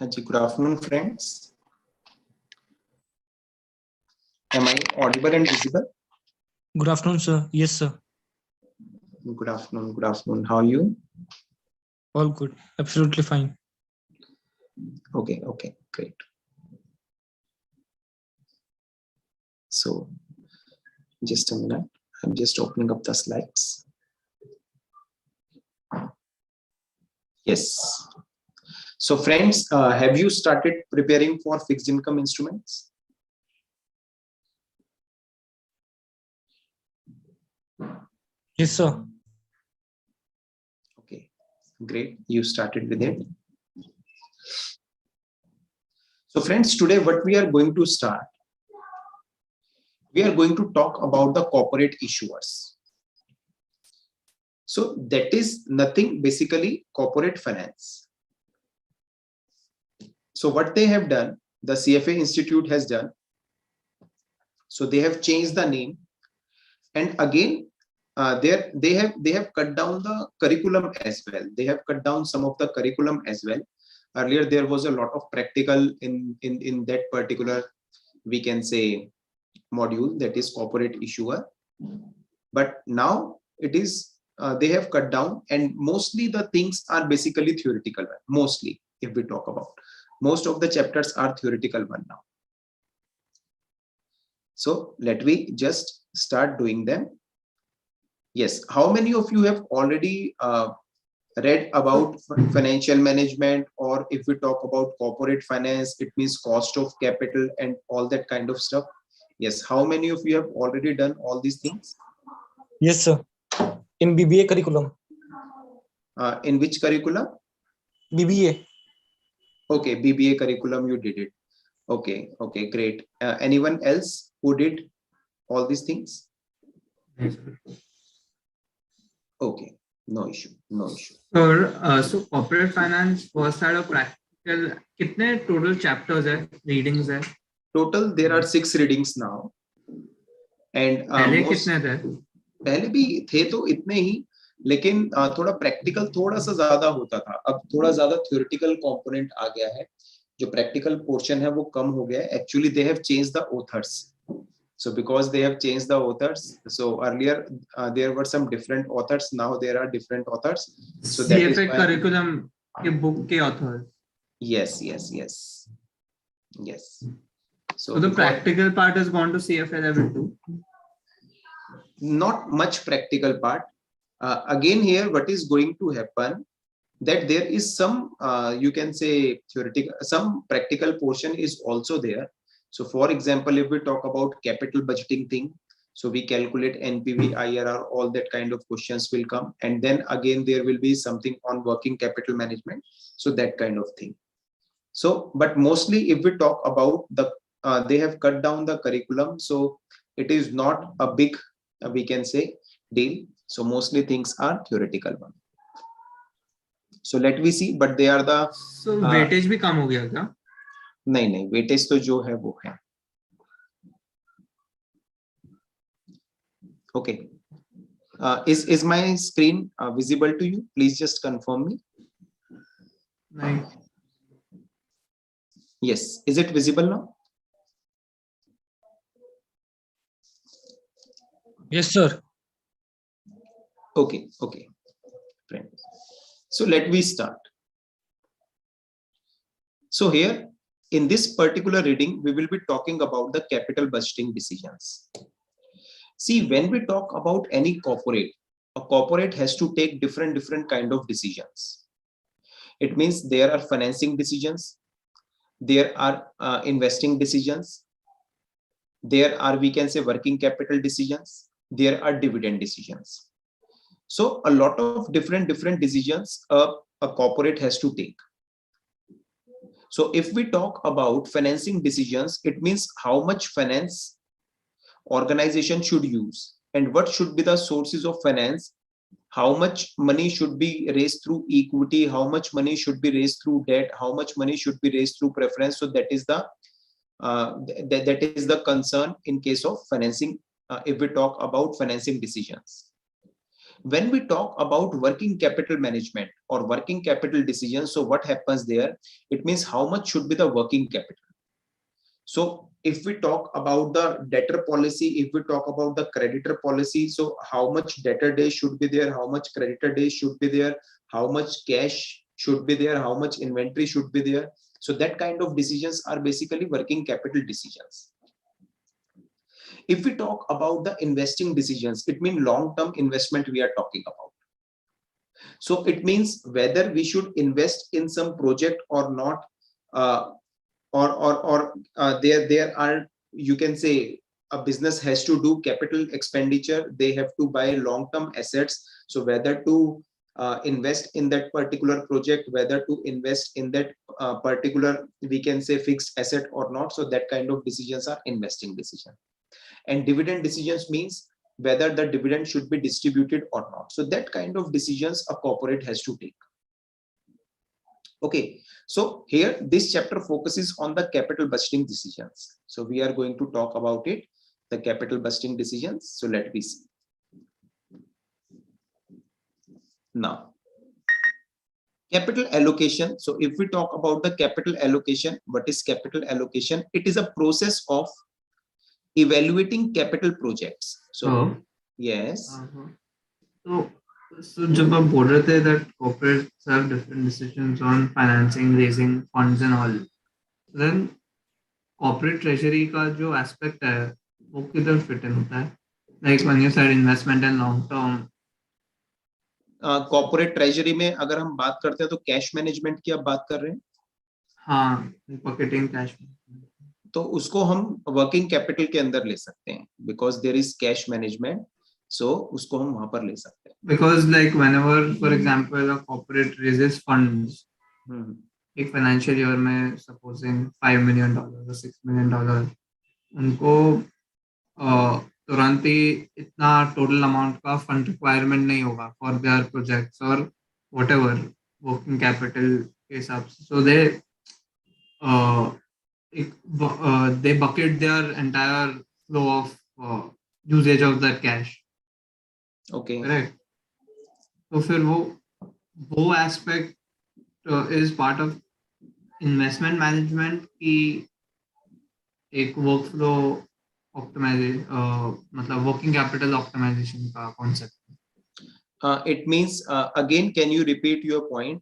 Haji, good afternoon, friends. Am I audible and visible? Good afternoon, sir. Yes, sir. Good afternoon. Good afternoon. How are you? All good. Absolutely fine. Okay. Great. So, just a minute. I'm just opening up the slides. Yes. So, friends, have you started preparing for fixed income instruments? Yes, sir. Okay, great. You started with it. So, friends, today what we are going to start, we are going to talk about the corporate issuers. So that is nothing, basically corporate finance. So what they have done, the CFA Institute has done, so they have changed the name, and again they have cut down the curriculum as well. They have cut down some of the curriculum as well. Earlier there was a lot of practical in that particular, we can say, module, that is corporate issuer, but now it is they have cut down, and mostly the things are basically theoretical. Mostly, if we talk about, most of the chapters are theoretical one now. So let me just start doing them. Yes, how many of you have already read about financial management, or if we talk about corporate finance, it means cost of capital and all that kind of stuff? Yes, how many of you have already done all these things? Yes, sir. In BBA curriculum. In which curriculum? BBA. Okay, BBA curriculum, you did it. Okay, great. Anyone else who did all these things? Yes. Okay, no issue. So corporate finance first had a practical. कितने total chapters है, readings है? Total there are 6 readings now. And पहले कितने थे? पहले भी थे तो इतने ही, लेकिन थोड़ा प्रैक्टिकल थोड़ा सा ज्यादा होता था. अब थोड़ा ज्यादा थ्योरेटिकल कंपोनेंट आ गया है. जो प्रैक्टिकल पोर्शन है वो कम हो गया है. Actually they have changed the authors. So because they have changed the authors, so earlier there were some different authors, now there are different authors. So that is CFA why curriculum के book के authors. Yes. So the practical part has gone to CFA level 2. Not much practical part. Again here what is going to happen, that there is some you can say theoretical, some practical portion is also there. So for example, if we talk about capital budgeting thing, so we calculate NPV, IRR, all that kind of questions will come, and then again there will be something on working capital management, so that kind of thing. So but mostly if we talk about the they have cut down the curriculum, so it is not a big we can say deal. So mostly things are theoretical one. So let me see, but they are the so weightage भी कम हो गया क्या? नहीं, weightage तो जो है वो है. Okay, is my screen visible to you? Please just confirm me. नहीं. Yes, is it visible now? Yes, sir. Okay, friends. So let me start. So here in this particular reading, we will be talking about the capital budgeting decisions. See, when we talk about any corporate, a corporate has to take different kind of decisions. It means there are financing decisions, there are investing decisions, there are, we can say, working capital decisions, there are dividend decisions. So a lot of different decisions a corporate has to take. So if we talk about financing decisions, it means how much finance organization should use and what should be the sources of finance, how much money should be raised through equity, how much money should be raised through debt, how much money should be raised through preference. So that is the that is the concern in case of financing if we talk about financing decisions. When we talk about working capital management or working capital decisions, so what happens there? It means how much should be the working capital. So if we talk about the debtor policy, if we talk about the creditor policy, so how much debtor days should be there, how much creditor days should be there, how much cash should be there, how much inventory should be there. So that kind of decisions are basically working capital decisions. If we talk about the investing decisions, it means long-term investment we are talking about. So it means whether we should invest in some project or not, there are, you can say, a business has to do capital expenditure, they have to buy long-term assets. So whether to invest in that particular project, whether to invest in that particular, we can say, fixed asset or not. So that kind of decisions are investing decision. And dividend decisions means whether the dividend should be distributed or not. So that kind of decisions a corporate has to take. Okay, so here this chapter focuses on the capital budgeting decisions. So we are going to talk about it, the capital budgeting decisions. So let me see. Now, capital allocation. So if we talk about the capital allocation, what is capital allocation? It is a process of evaluating capital projects. So yes. So जब आप बोल रहे थे that corporates have different decisions on financing, raising funds and all, then corporate treasury का जो aspect है वो किधर fit in होता है? Like when you said investment and long term. Corporate treasury में अगर हम बात करते हैं तो कैश मैनेजमेंट की आप बात कर रहे हैं? हाँ, पॉकेटिंग कैश, तो उसको हम वर्किंग कैपिटल के अंदर ले सकते हैं, because there is cash management, so उसको हम वहां पर ले सकते हैं. Because like whenever for example a corporate raises funds एक फाइनेंशियल ईयर में सपोजिंग $5 million or $6 million, उनको तुरंत ही इतना टोटल अमाउंट का फंड रिक्वायरमेंट नहीं होगा फॉर देयर प्रोजेक्ट्स और व्हाटएवर वर्किंग कैपिटल के हिसाब से. सो दे they bucket their entire flow of usage of that cash. Okay, correct. तो फिर वो aspect is part of investment management की एक workflow optimization, मतलब working capital optimization का concept. It means again, can you repeat your point?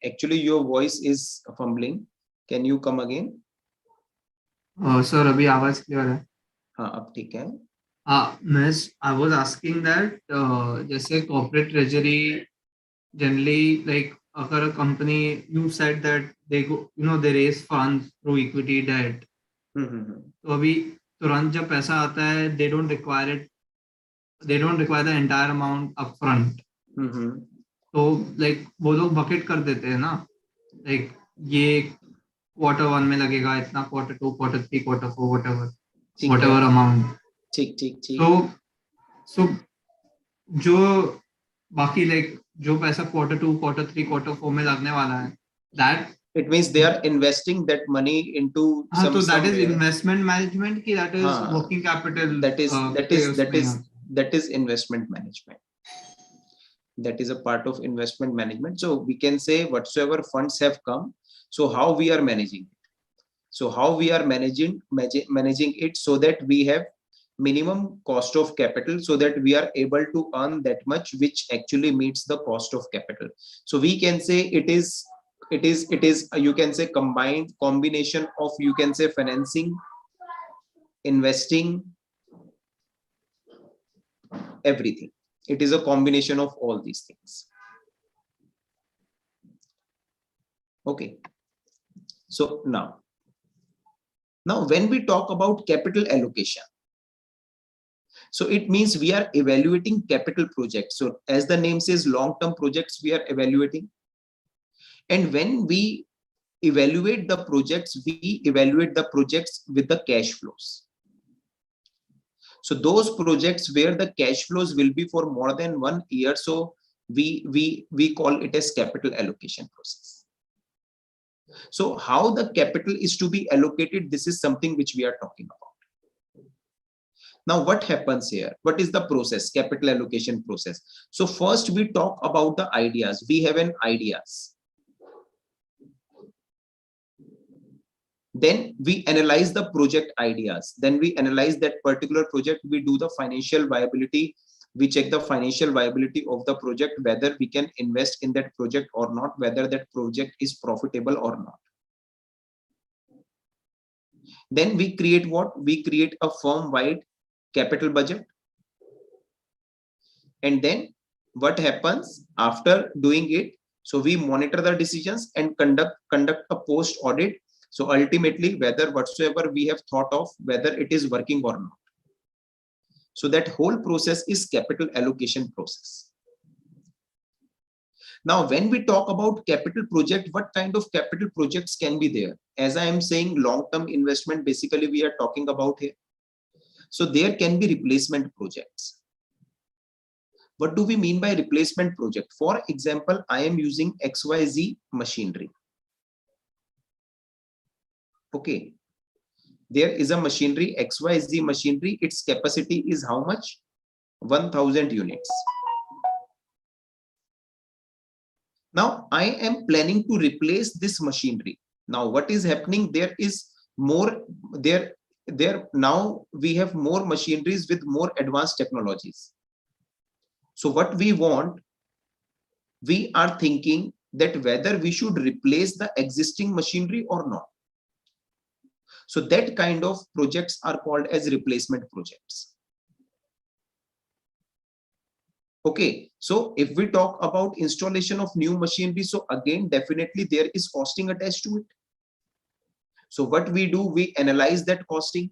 Actually your voice is fumbling. Can you come again? Sir अभी आवाज clear है? हाँ, अब ठीक है. Miss I was asking that जैसे कॉर्पोरेट ट्रेजरी जनरली लाइक अगर company you said that they go they raise funds through equity debt, तो अभी तुरंत जब पैसा आता है they don't require the entire amount upfront. तो लाइक वो लोग बकेट कर देते हैं ना, लाइक ये Q1 में लगेगा इतना, Q2, Q3, Q4, whatever amount. ठीक. So जो बाकी लाइक जो पैसा Q2, Q3, Q4 में लगने वाला है, that it means they are investing that money into some, so that is investment management की, that is working capital, that is investment management. That is a part of investment management. So we can say whatsoever funds have come, so how we are managing it. So how we are managing it so that we have minimum cost of capital, so that we are able to earn that much which actually meets the cost of capital. So we can say it is you can say combination of, you can say, financing, investing, everything. It is a combination of all these things. Okay, so now when we talk about capital allocation, so it means we are evaluating capital projects. So as the name says, long-term projects we are evaluating. And when we evaluate the projects, we evaluate the projects with the cash flows. So those projects where the cash flows will be for more than 1 year, so we call it as capital allocation process. So how the capital is to be allocated, this is something which we are talking about. Now, what happens here? What is the process, capital allocation process? So first we talk about the ideas. We have an ideas. Then we analyze the project ideas. Then we analyze that particular project. We do the financial viability. We check the financial viability of the project, whether we can invest in that project or not, whether that project is profitable or not. Then we create what? We create a firm-wide capital budget. And then what happens after doing it? So we monitor the decisions and conduct a post audit. So ultimately, whether whatsoever we have thought of, whether it is working or not. So that whole process is capital allocation process. Now, when we talk about capital project, what kind of capital projects can be there? As I am saying, long-term investment, basically we are talking about here. So there can be replacement projects. What do we mean by replacement project? For example, I am using XYZ machinery. Okay. There is a machinery, XYZ machinery. Its capacity is how much? 1000 units. Now I am planning to replace this machinery. Now what is happening? There is more there now we have more machineries with more advanced technologies. So what we want, we are thinking that whether we should replace the existing machinery or not. So that kind of projects are called as replacement projects. Okay, so if we talk about installation of new machinery, so again, definitely there is costing attached to it. So what we do, we analyze that costing.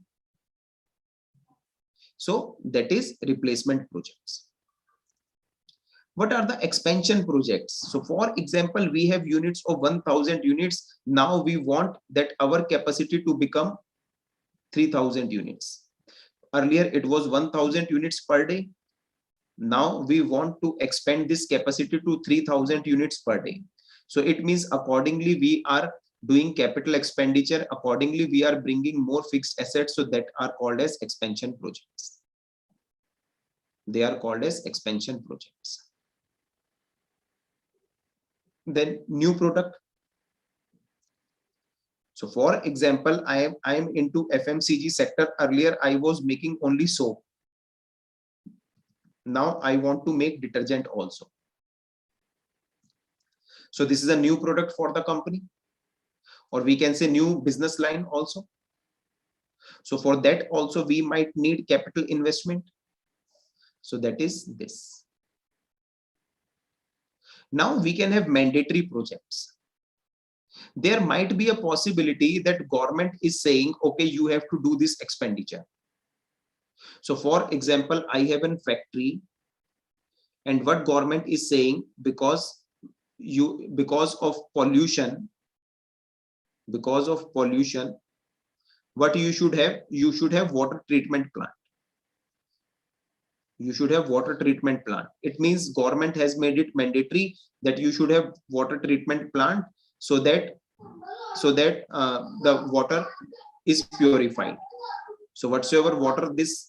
So that is replacement projects. What are the expansion projects? So for example, we have units of 1000 units. Now we want that our capacity to become 3000 units. Earlier it was 1000 units per day. Now we want to expand this capacity to 3000 units per day. So it means accordingly we are doing capital expenditure. Accordingly, we are bringing more fixed assets. So that are called as expansion projects. They are called as expansion projects. Then new product. So for example, I am into FMCG sector. Earlier I was making only soap. Now I want to make detergent also. So this is a new product for the company, or we can say new business line also. So for that also we might need capital investment. So that is this. Now we can have mandatory projects. There might be a possibility that government is saying, okay, you have to do this expenditure. So for example, I have a factory, and what government is saying, because of pollution, what you should have water treatment plant. You should have water treatment plant. It means government has made it mandatory that you should have water treatment plant, so that the water is purified. So whatsoever water this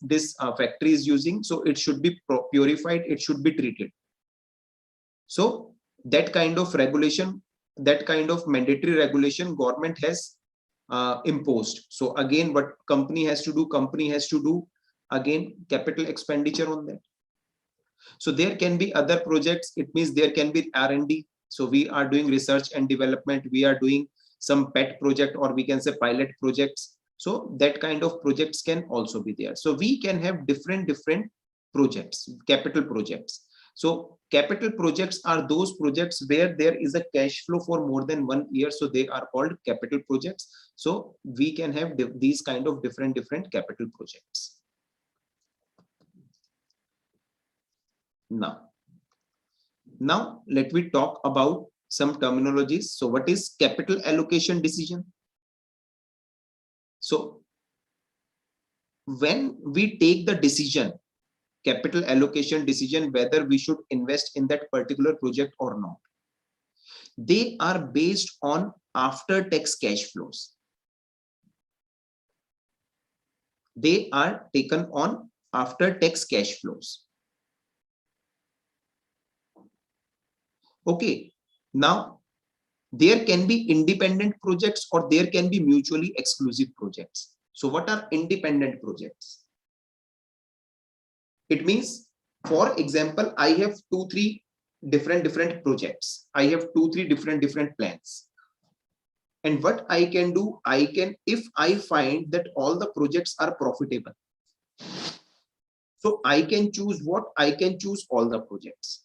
factory is using, so it should be purified, it should be treated. So that kind of regulation, that kind of mandatory regulation government has imposed. So again, what company has to do again capital expenditure on that. So there can be other projects. It means there can be R&D. So we are doing research and development. We are doing some pet project, or we can say pilot projects. So that kind of projects can also be there. So we can have different projects, capital projects. So capital projects are those projects where there is a cash flow for more than 1 year. So they are called capital projects. So we can have these kind of different capital projects. Now let me talk about some terminologies. So what is capital allocation decision? So when we take the decision, capital allocation decision, whether we should invest in that particular project or not, they are based on after tax cash flows. They are taken on after tax cash flows. Okay, now there can be independent projects or there can be mutually exclusive projects. So what are independent projects? It means, for example, I have three different projects. I have three different plans. And what I can do, if I find that all the projects are profitable, so I can choose what? I can choose all the projects.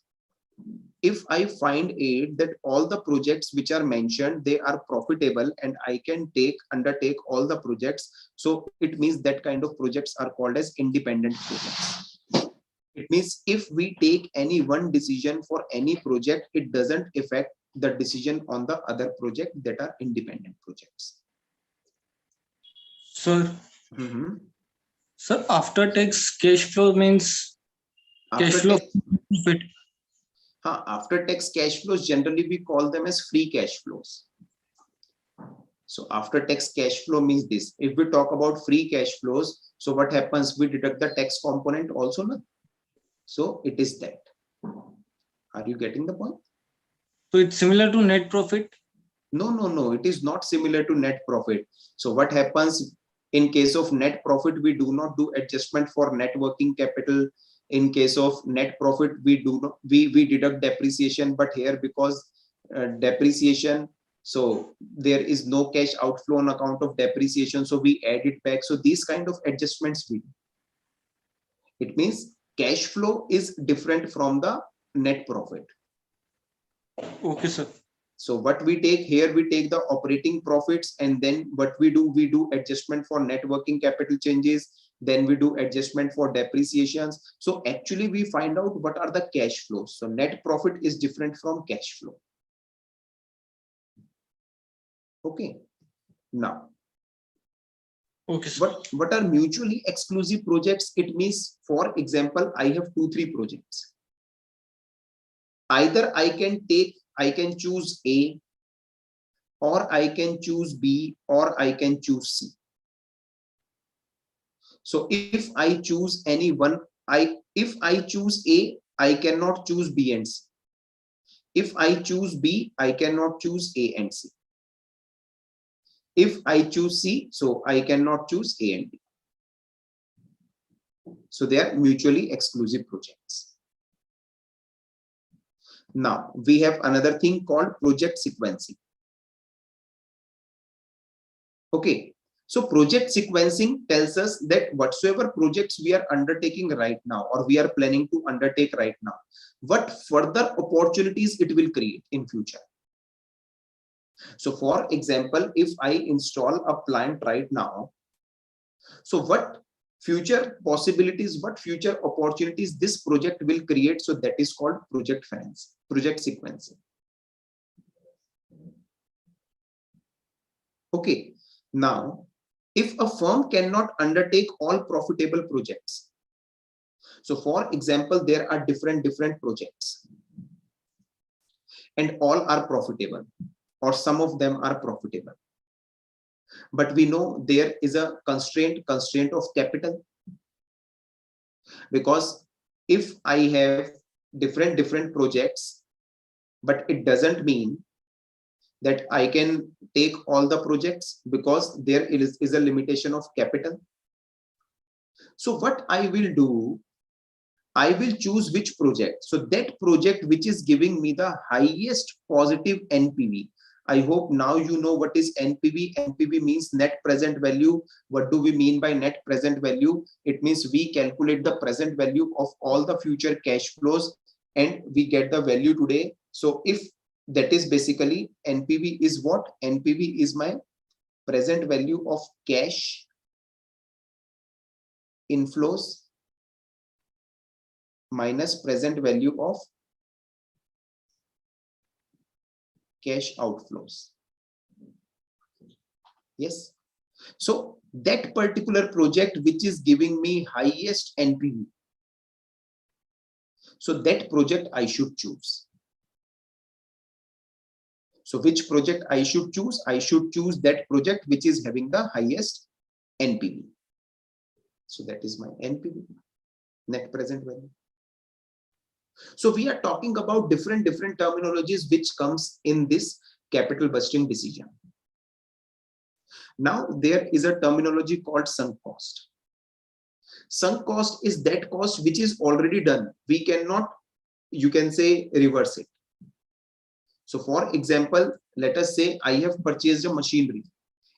If I find it that all the projects which are mentioned, they are profitable and I can undertake all the projects, so it means that kind of projects are called as independent projects. It means if we take any one decision for any project, it doesn't affect the decision on the other project that are independent projects. Sir, sir, after tax cash flow means cash flow profit. After tax cash flows, generally we call them as free cash flows. So after tax cash flow means this. If we talk about free cash flows, so what happens? We deduct the tax component also, no? So it is that. Are you getting the point? So it's similar to net profit? No, it is not similar to net profit. So what happens in case of net profit, we do not do adjustment for net working capital. In case of net profit, we deduct depreciation, but here because depreciation, so there is no cash outflow on account of depreciation, so we add it back. So these kind of adjustments we do. It means cash flow is different from the net profit. Okay, sir. So what we take here, we take the operating profits, and then what we do adjustment for net working capital changes, then we do adjustment for depreciations. So actually we find out what are the cash flows. So net profit is different from cash flow. Okay. Now, okay, sir. What are mutually exclusive projects? It means, for example, I have 2-3 projects. Either I can choose A, or I can choose B, or I can choose C. So if I choose any one, if I choose A, I cannot choose B and C. If I choose B, I cannot choose A and C. If I choose C, so I cannot choose A and B. So they are mutually exclusive projects. Now we have another thing called project sequencing. Okay, so project sequencing tells us that whatsoever projects we are undertaking right now, or we are planning to undertake right now, what further opportunities it will create in future. So for example, if I install a plant right now, so what future possibilities, what future opportunities this project will create, so that is called project sequencing. Okay, now if a firm cannot undertake all profitable projects, so for example, there are different projects and all are profitable, or some of them are profitable, but we know there is a constraint of capital, because if I have different projects, but it doesn't mean that I can take all the projects, because there is a limitation of capital. So what I will do, I will choose which project. So that project which is giving me the highest positive NPV. I hope now you know what is NPV. NPV means net present value. What do we mean by net present value? It means we calculate the present value of all the future cash flows and we get the value today. So if that is basically NPV is what? NPV is my present value of cash inflows minus present value of cash outflows. Yes. So that particular project which is giving me highest NPV, so that project I should choose. So which project I should choose? I should choose that project which is having the highest NPV. So that is my NPV. Net present value. So we are talking about different terminologies which comes in this capital budgeting decision. Now there is a terminology called sunk cost. Sunk cost is that cost which is already done. We cannot, you can say, reverse it. So for example, let us say I have purchased a machinery.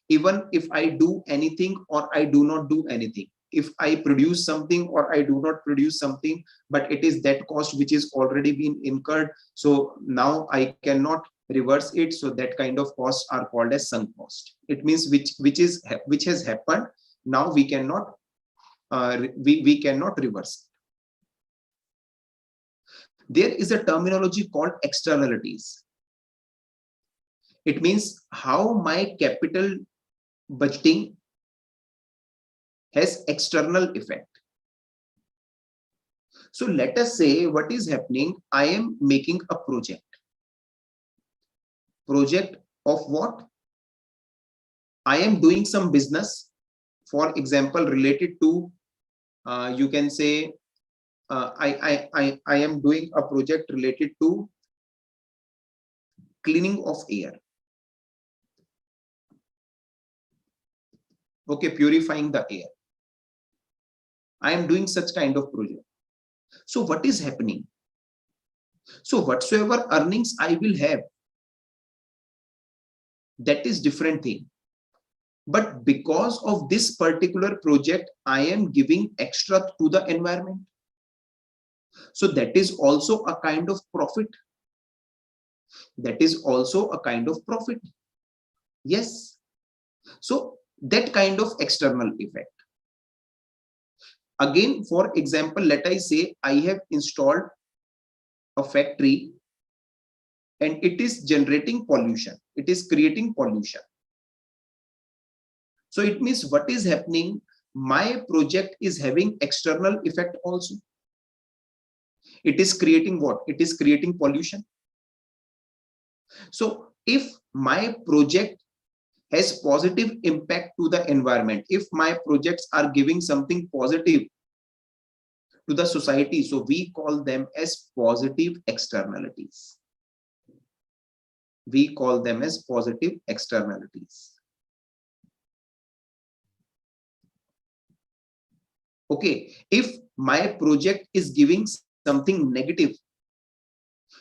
Even if I do anything or I do not do anything, if I produce something or I do not produce something, but it is that cost which is already been incurred. So now I cannot reverse it. So that kind of costs are called as sunk cost. It means which has happened. Now we cannot we cannot reverse it. There is a terminology called externalities. It means how my capital budgeting has external effect. So let us say what is happening. I am making a project. Project of what? I am doing some business, for example, related to, you can say, I am doing a project related to cleaning of air. Okay, purifying the air. I am doing such kind of project. So what is happening? So whatsoever earnings I will have, that is different thing. But because of this particular project, I am giving extra to the environment. So that is also a kind of profit. That is also a kind of profit. Yes. So that kind of external effect. Again, for example, let I say I have installed a factory and it is generating pollution. It is creating pollution. So it means what is happening? My project is having external effect also. It is creating what? It is creating pollution. So if my project has positive impact to the environment, if my projects are giving something positive to the society, so we call them as positive externalities. We call them as positive externalities. Okay, if my project is giving something negative,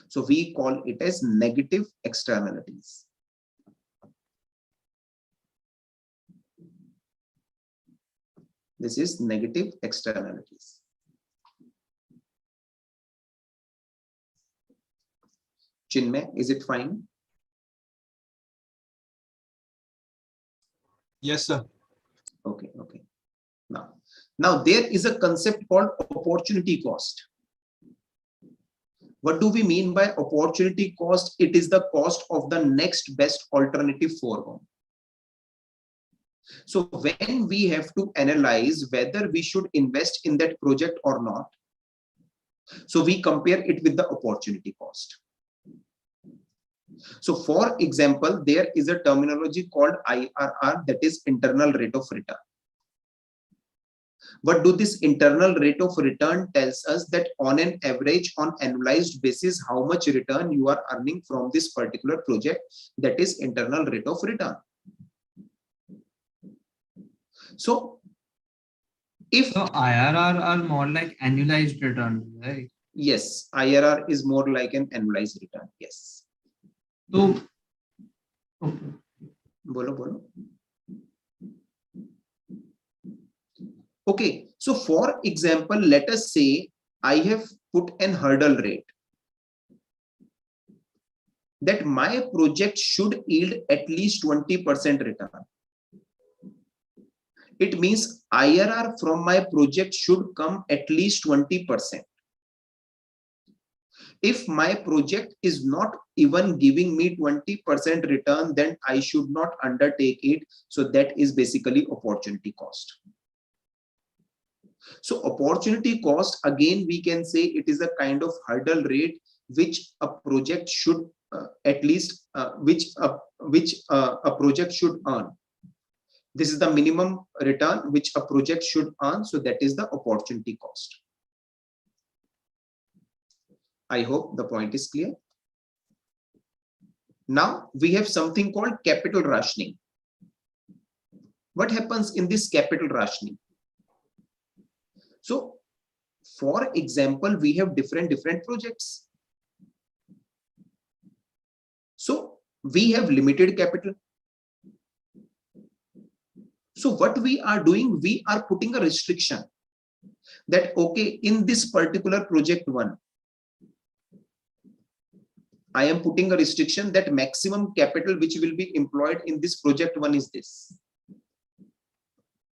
so we call it as negative externalities. This is negative externalities. Chinmay, is it fine? Yes, sir. Okay, okay. Now there is a concept called opportunity cost. What do we mean by opportunity cost? It is the cost of the next best alternative foregone. So when we have to analyze whether we should invest in that project or not, so we compare it with the opportunity cost. So for example, there is a terminology called IRR, that is internal rate of return. What do this internal rate of return tells us? That on an average, on annualized basis, how much return you are earning from this particular project, that is internal rate of return. So if IRR are more like annualized return, right? Yes, IRR is more like an annualized return. Yes. So okay. Bolo. Okay, so for example, let us say I have put an hurdle rate that my project should yield at least 20% return. It means IRR from my project should come at least 20%. If my project is not even giving me 20% return, then I should not undertake it. So that is basically opportunity cost. So opportunity cost, again, we can say it is a kind of hurdle rate which a project should at least which a project should earn. This is the minimum return which a project should earn. So that is the opportunity cost. I hope the point is clear. Now we have something called capital rationing. What happens in this capital rationing? So, for example, we have different projects. So we have limited capital. So what we are doing, we are putting a restriction that, okay, in this particular project one, I am putting a restriction that maximum capital which will be employed in this project one is this.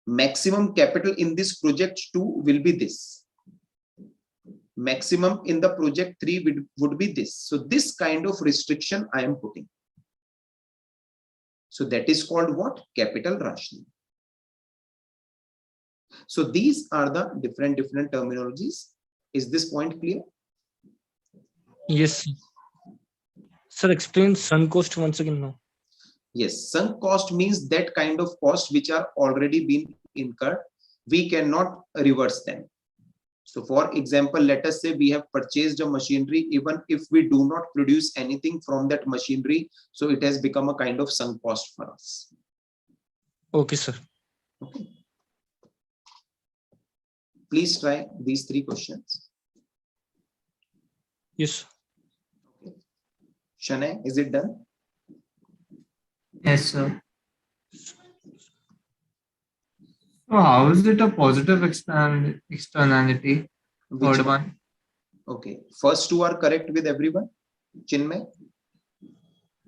Maximum capital in this project 2 will be this. Maximum in the project 3 would be this. So this kind of restriction I am putting. So that is called what? Capital rationing. So these are the different terminologies. Is this point clear? Yes. Sir, explain sunk cost once again now. Yes, sunk cost means that kind of cost which are already been incurred. We cannot reverse them. So for example, let us say we have purchased a machinery, even if we do not produce anything from that machinery, so it has become a kind of sunk cost for us. Okay, sir. Okay. Please try these 3 questions. Yes. Okay. Shanay, is it done? Yes, sir. So how is it a positive externality? Which Third one. Okay. First 2 are correct with everyone. Chinmay?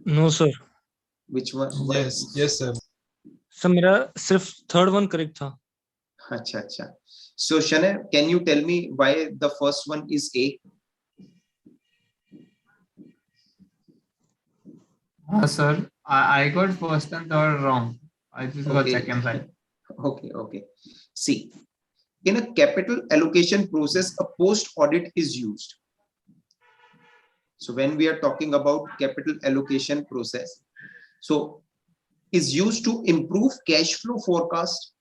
No, sir. Which one? Yes, sir. Sir मेरा सिर्फ third one correct था. अच्छा. So Shanay, can you tell me why the first one is A? Sir, I got first and third wrong. I just got Okay. second right. Okay. See, in a capital allocation process, a post audit is used. So when we are talking about capital allocation process, so is used to improve cash flow forecast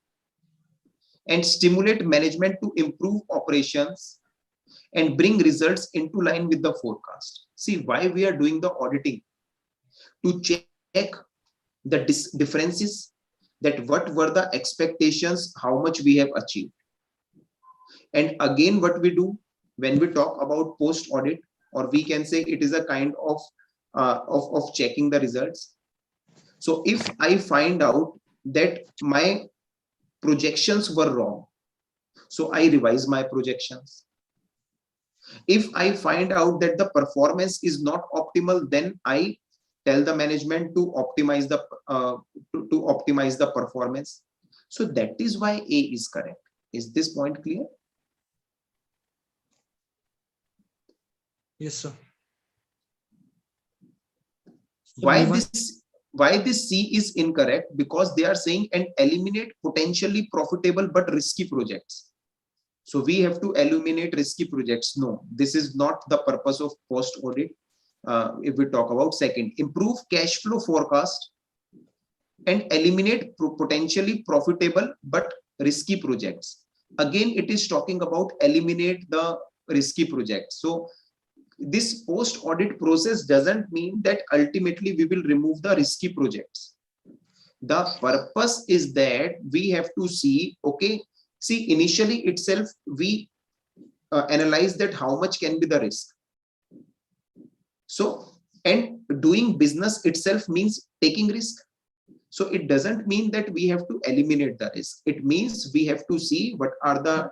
and stimulate management to improve operations and bring results into line with the forecast. See, why we are doing the auditing? To check the differences, that what were the expectations, how much we have achieved. And again, what we do when we talk about post audit, or we can say it is a kind of checking the results. So if I find out that my projections were wrong, so I revise my projections. If I find out that the performance is not optimal, then I tell the management to optimize the performance. So that is why A is correct. Is this point clear? Yes, sir. Why this C is incorrect? Because they are saying and eliminate potentially profitable but risky projects. So we have to eliminate risky projects. No, this is not the purpose of post audit. If we talk about second, improve cash flow forecast and eliminate potentially profitable but risky projects. Again, it is talking about eliminate the risky projects. So this post audit process doesn't mean that ultimately we will remove the risky projects. The purpose is that we have to see, okay, see, initially itself we analyze that how much can be the risk. So, and doing business itself means taking risk. So it doesn't mean that we have to eliminate the risk. It means we have to see what are the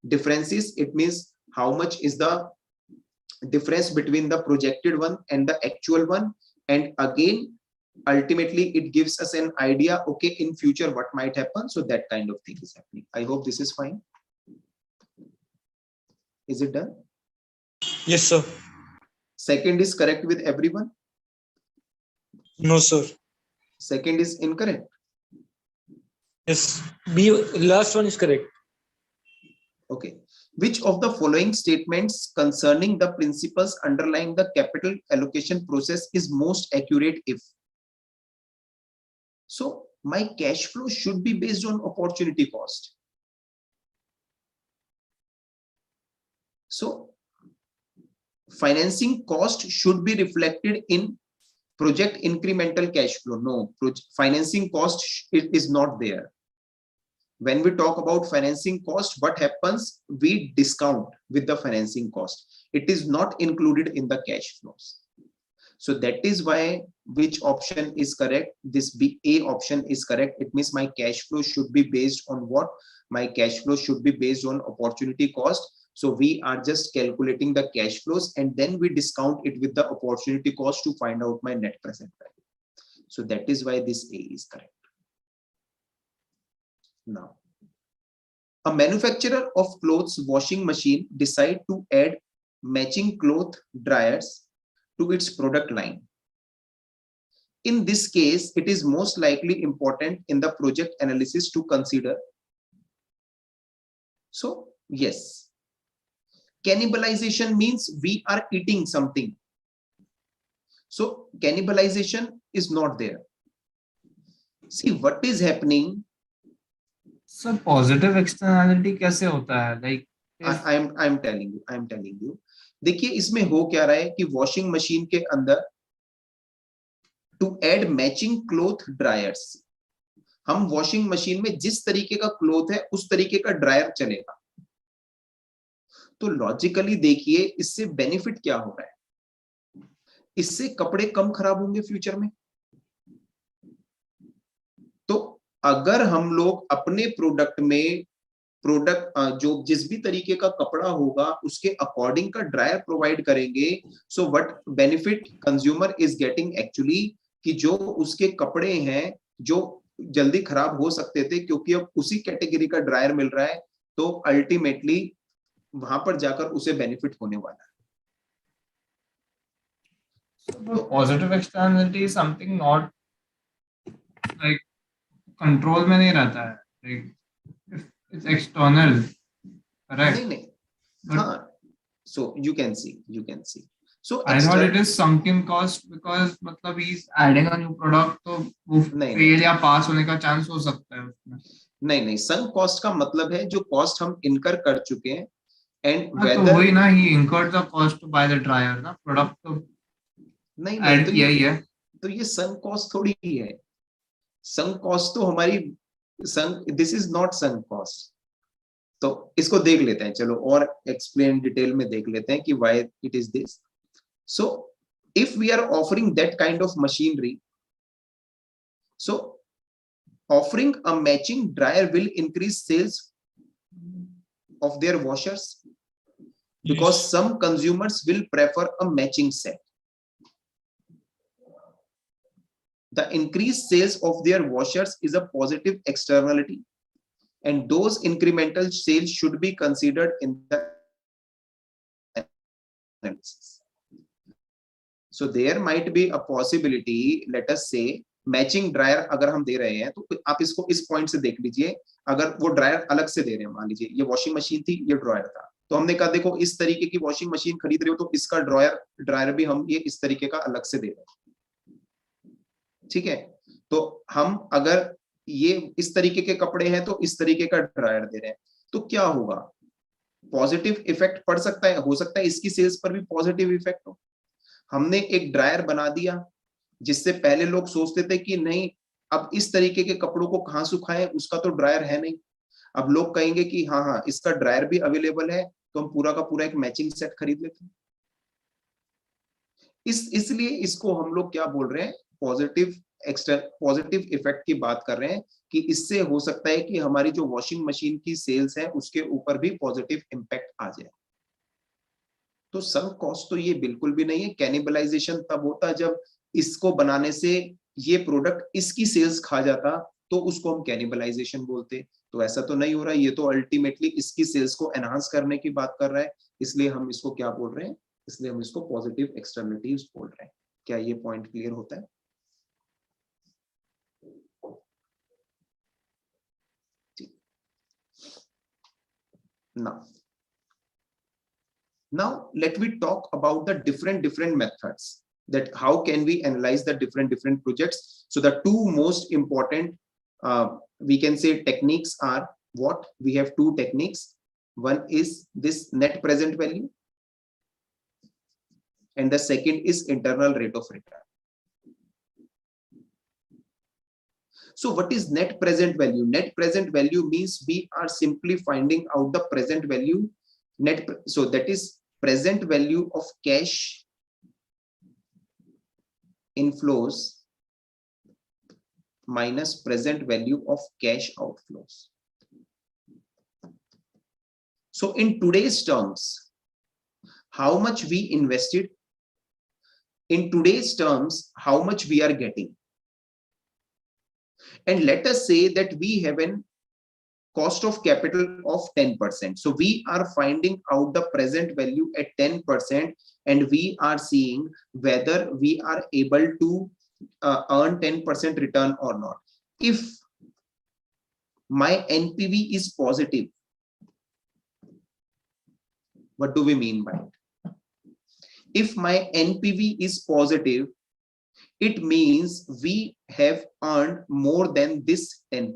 differences. It means how much is the difference between the projected one and the actual one. And again, ultimately it gives us an idea, okay, in future what might happen. So that kind of thing is happening. I hope this is fine. Is it done? Yes, sir. Second is correct with everyone? No, sir. Second is incorrect. Yes. B, last one is correct. Okay. Which of the following statements concerning the principles underlying the capital allocation process is most accurate if? So my cash flow should be based on opportunity cost. So financing cost should be reflected in project incremental cash flow. No, financing cost it is not there. When we talk about financing cost, what happens? We discount with the financing cost. It is not included in the cash flows. So that is why which option is correct? This A option is correct. It means my cash flow should be based on what? My cash flow should be based on opportunity cost. So we are just calculating the cash flows and then we discount it with the opportunity cost to find out my net present value. So that is why this A is correct. Now, a manufacturer of clothes washing machine decide to add matching cloth dryers to its product line. In this case, it is most likely important in the project analysis to consider. So, yes, cannibalization means we are eating something. So, cannibalization is not there. See, what is happening? So positive externality कैसे होता है? Like I'm telling you. देखिए इसमें हो क्या रहा है कि वॉशिंग मशीन के अंदर to add matching cloth dryers, हम वॉशिंग मशीन में जिस तरीके का क्लोथ है उस तरीके का ड्रायर चलेगा। तो लॉजिकली देखिए इससे बेनिफिट क्या हो रहा है? इससे कपड़े कम खराब होंगे फ्यूचर में। तो अगर हम लोग अपने प्रोडक्ट में जो जिस भी तरीके का कपड़ा होगा उसके अकॉर्डिंग का ड्रायर प्रोवाइड करेंगे, so what benefit consumer is getting actually, कि जो उसके कपड़े हैं जो जल्दी खराब हो सकते थे क्योंकि अब उसी कैटेगरी का ड्रायर मिल रहा है, तो अल्टीमेटली वहां पर जाकर उसे बेनिफिट होने वाला है। So positive externality is something not like control में नहीं रहता है, like it's external, correct? नहीं, हाँ, so you can see. So I thought it is sunken cost because मतलब he's adding a new product, तो वो fail या pass होने का chance हो सकता है उसमें। नहीं, sunk cost का मतलब है जो कॉस्ट हम इनकर कर चुके हैं एंड तो वही ना, he incurred the cost to buy the dryer ना, प्रोडक्ट तो नहीं ऐड किया ही है। तो ये sunk cost थोड़ी ही है। sunk cost तो हमारी this is not sunk cost। तो इसको देख लेते हैं, चलो और एक्सप्लेन डिटेल में देख लेते हैं कि why it is this. So if we are offering that kind of machinery, so offering a matching dryer will increase sales of their washers because some consumers will prefer a matching set. The increased sales of their washers is a positive externality, and those incremental sales should be considered in the analysis. So there might be a possibility, let us say matching dryer अगर हम दे रहे हैं तो आप इसको इस point से देख लीजिए। अगर वो ड्रायर अलग से दे रहे हैं, मान लीजिए ये वॉशिंग मशीन थी, ये ड्रायर था, तो हमने कहा देखो इस तरीके की वॉशिंग मशीन खरीद रहे हो तो इसका ड्रायर भी हम ये इस तरीके का अलग से दे रहे हैं, ठीक है। तो हम अगर ये इस तरीके के कपड़े हैं तो इस तरीके का ड्रायर दे रहे हैं, तो क्या होगा? पॉजिटिव इफेक्ट पड़ सकता है, हो सकता है इसकी सेल्स पर भी पॉजिटिव इफेक्ट हो। हमने एक ड्रायर बना दिया जिससे पहले लोग सोचते थे कि नहीं अब इस तरीके के कपड़ों को कहां सुखाएं, उसका तो ड्रायर है नहीं। अब लोग कहेंगे कि हाँ इसका ड्रायर भी अवेलेबल है, तो हम पूरा का पूरा एक मैचिंग सेट खरीद लेते हैं। इसलिए इसको हम लोग क्या बोल रहे हैं? पॉजिटिव इफेक्ट की बात कर रहे हैं कि इससे हो सकता है कि हमारी जो वॉशिंग मशीन की सेल्स है उसके ऊपर भी पॉजिटिव इंपैक्ट आ जाए। तो सम कॉस्ट तो ये बिल्कुल भी नहीं है। कैनिबलाइजेशन तब होता जब इसको बनाने से ये प्रोडक्ट इसकी सेल्स खा जाता, तो उसको हम कैनिबलाइजेशन बोलते। तो ऐसा तो नहीं हो रहा, ये तो अल्टीमेटली इसकी सेल्स को एनहांस करने की बात कर रहा है, इसलिए हम इसको क्या बोल रहे हैं? इसलिए हम इसको पॉजिटिव एक्सटर्नलिटीज बोल रहे हैं। क्या ये पॉइंट क्लियर होता है? Now let me talk about the different methods, that how can we analyze the different projects. So the two most important we can say techniques are what? We have two techniques. One is this net present value, and the second is internal rate of return. So what is net present value? Net present value means we are simply finding out the present value so that is present value of cash inflows minus present value of cash outflows. So in today's terms, how much we invested, in today's terms, how much we are getting. And let us say that we have an cost of capital of 10%. So we are finding out the present value at 10%, and we are seeing whether we are able to earn 10% return or not. If my NPV is positive, what do we mean by it? If my NPV is positive, it means we have earned more than this 10%.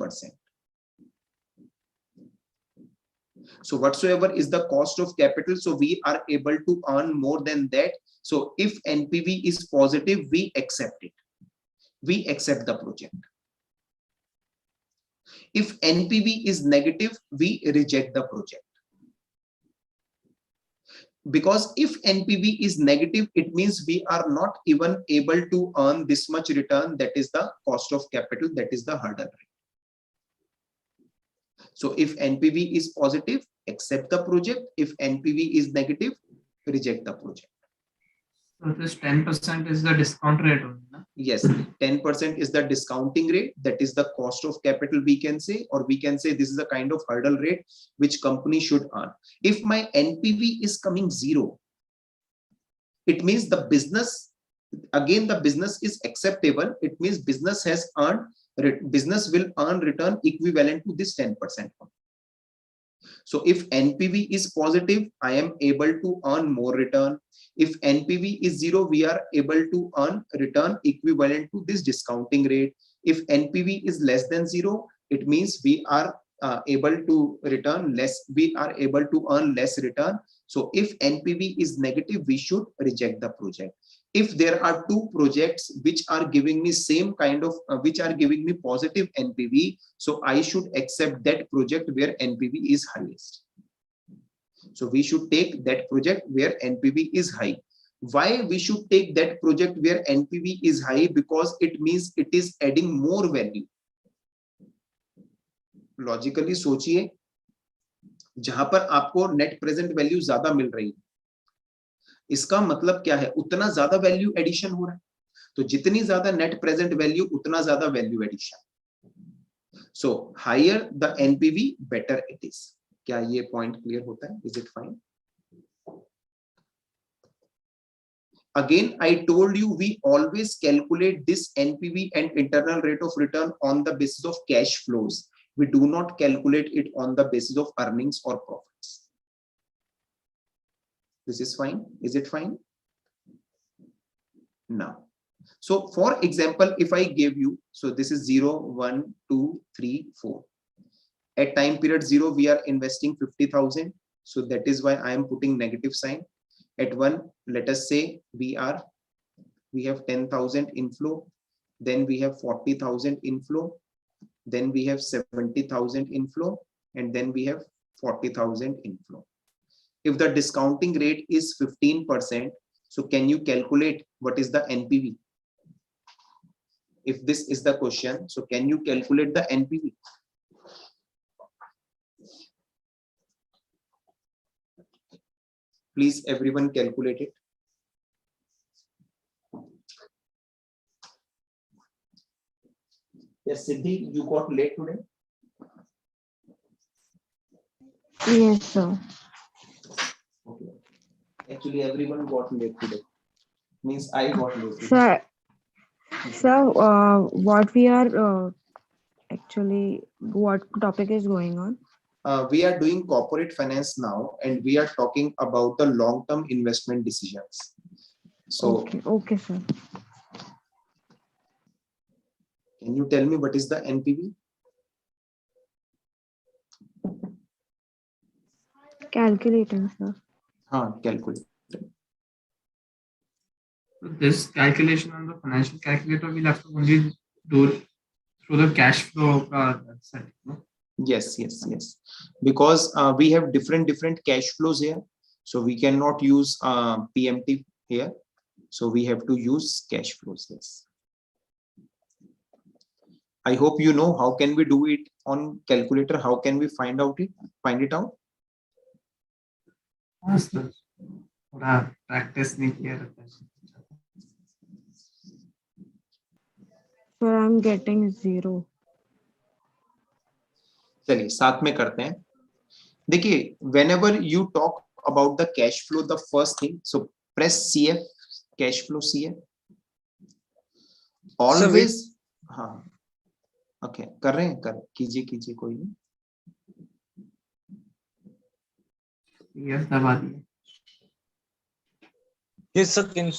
So whatsoever is the cost of capital, so we are able to earn more than that. So if NPV is positive, we accept it. We accept the project. If NPV is negative, we reject the project. Because if NPV is negative, it means we are not even able to earn this much return. That is the cost of capital. That is the hurdle rate. So if NPV is positive, accept the project. If NPV is negative, reject the project. So this 10% is the discount rate only, no? Yes, 10% is the discounting rate. That is the cost of capital, we can say, or we can say this is a kind of hurdle rate which company should earn. If my NPV is coming 0, it means the business, again, the business is acceptable. It means business has earned, business will earn return equivalent to this 10%. So if NPV is positive, I am able to earn more return. If NPV is 0, we are able to earn return equivalent to this discounting rate. If NPV is less than 0, it means we are able to return less. We are able to earn less return. So if NPV is negative, we should reject the project. If there are two projects which are giving me same kind of, which are giving me positive NPV, so I should accept that project where NPV is highest. So we should take that project where NPV is high. Why we should take that project where NPV is high? Because it means it is adding more value. Logically सोचिए, जहां पर आपको net present value ज्यादा मिल रही है, इसका मतलब क्या है? उतना ज्यादा वैल्यू एडिशन हो रहा है. तो जितनी ज्यादा नेट प्रेजेंट वैल्यू, उतना ज्यादा value addition. So higher the NPV, better it is. क्या ये पॉइंट क्लियर होता है? Is it fine? Again, I told you we always calculate this NPV and internal rate of return on the basis of cash flows. We do not calculate it on the basis of earnings or profits. This is fine. Is it fine? Now, so for example, if I give you, so this is 0, 1, 2, 3, 4. At time period 0, we are investing 50,000. So that is why I am putting negative sign. At 1, let us say we have 10,000 inflow, then we have 40,000 inflow, then we have 70,000 inflow, and then we have 40,000 inflow. If the discounting rate is 15%, so can you calculate what is the NPV? If this is the question, so can you calculate the NPV? Please, everyone, calculate it. Yes, Siddhi, you got late today? Yes, sir. Okay. Actually, everyone got late today. Means I got late today. Sir, what we are actually, what topic is going on? We are doing corporate finance now, and we are talking about the long-term investment decisions. So, Okay, sir. can you tell me what is the NPV? Calculating, sir. Calculate. So this calculation on the financial calculator we'll have to only do through the cash flow website. No? Yes, yes, yes. Because we have different cash flows here. So we cannot use PMT here. So we have to use cash flows. Yes. I hope you know how can we do it on calculator. How can we find it out? हाँ sir थोड़ा practice नहीं किया रहता है. Sir, I'm getting 0. चलिए साथ में करते हैं. देखिए, whenever you talk about the cash flow, the first thing, so press CF, cash flow CF. Always, हाँ, okay, कर रहे हैं, कीजिए कोई नहीं. यस दबा दिया. Yes, sir. Can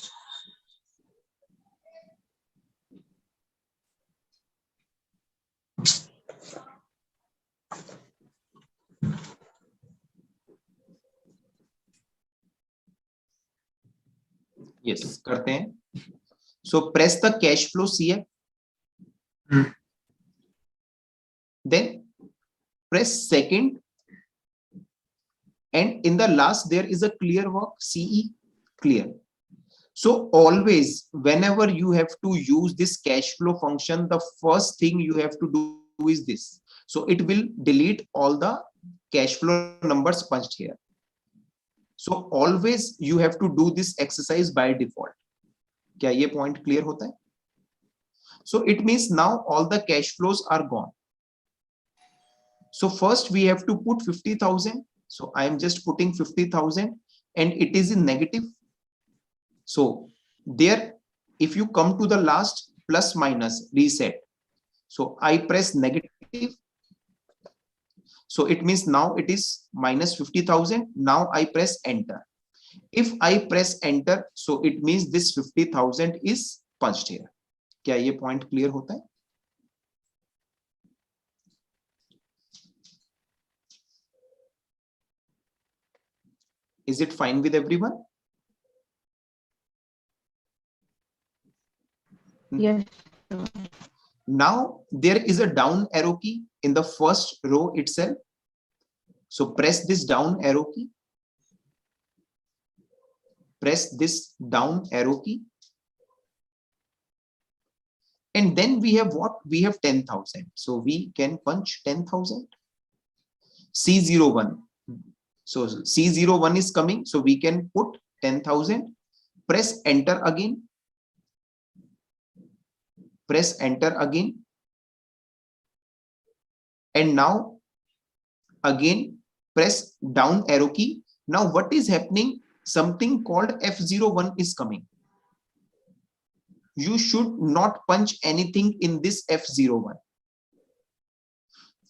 Yes, करते हैं. So press the cash flow CF. Then press second, and in the last there is a clear work, CE, clear. So always whenever you have to use this cash flow function, the first thing you have to do is this. So it will delete all the cash flow numbers punched here. So always you have to do this exercise by default. क्या ये point clear होता है? So it means now all the cash flows are gone. So first we have to put 50,000. So I am just putting 50,000 and it is in negative. So there, if you come to the last plus minus reset, so I press negative. So it means now it is minus 50,000. Now I press enter. If I press enter, so it means this 50,000 is punched here. क्या ये point clear होता है? Is it fine with everyone? Yes. Now there is a down arrow key in the first row itself. So press this down arrow key. Press this down arrow key. And then we have what? We have 10,000. So we can punch 10,000. C01. So C01 is coming. So we can put 10,000. Press enter again. Press enter again. And now again press down arrow key. Now what is happening? Something called F01 is coming. You should not punch anything in this F01.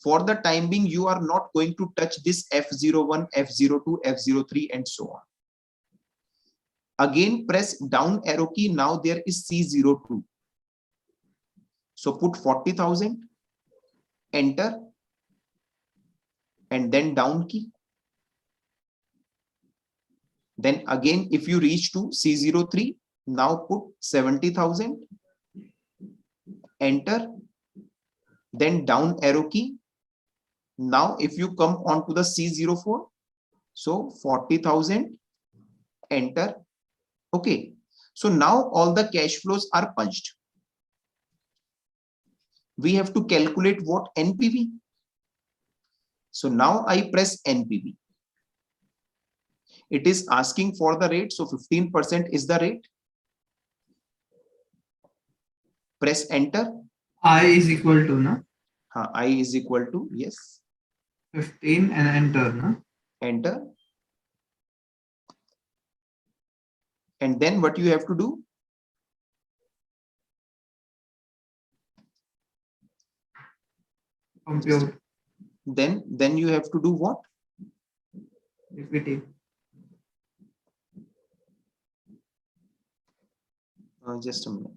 For the time being, you are not going to touch this F01, F02, F03 and so on. Again press down arrow key. Now there is C02. So put 40,000, enter, and then down key. Then again, if you reach to C03, now put 70,000, enter, then down arrow key. Now if you come on to the C04, so 40,000, enter. Okay, so now all the cash flows are punched. We have to calculate what? NPV. So now I press NPV. It is asking for the rate, so 15% is the rate. Press enter. I is equal to na I is equal to, yes, 15 and enter na. Enter. And then what you have to do? Compute. Then you have to do what? Repeat. Just a minute.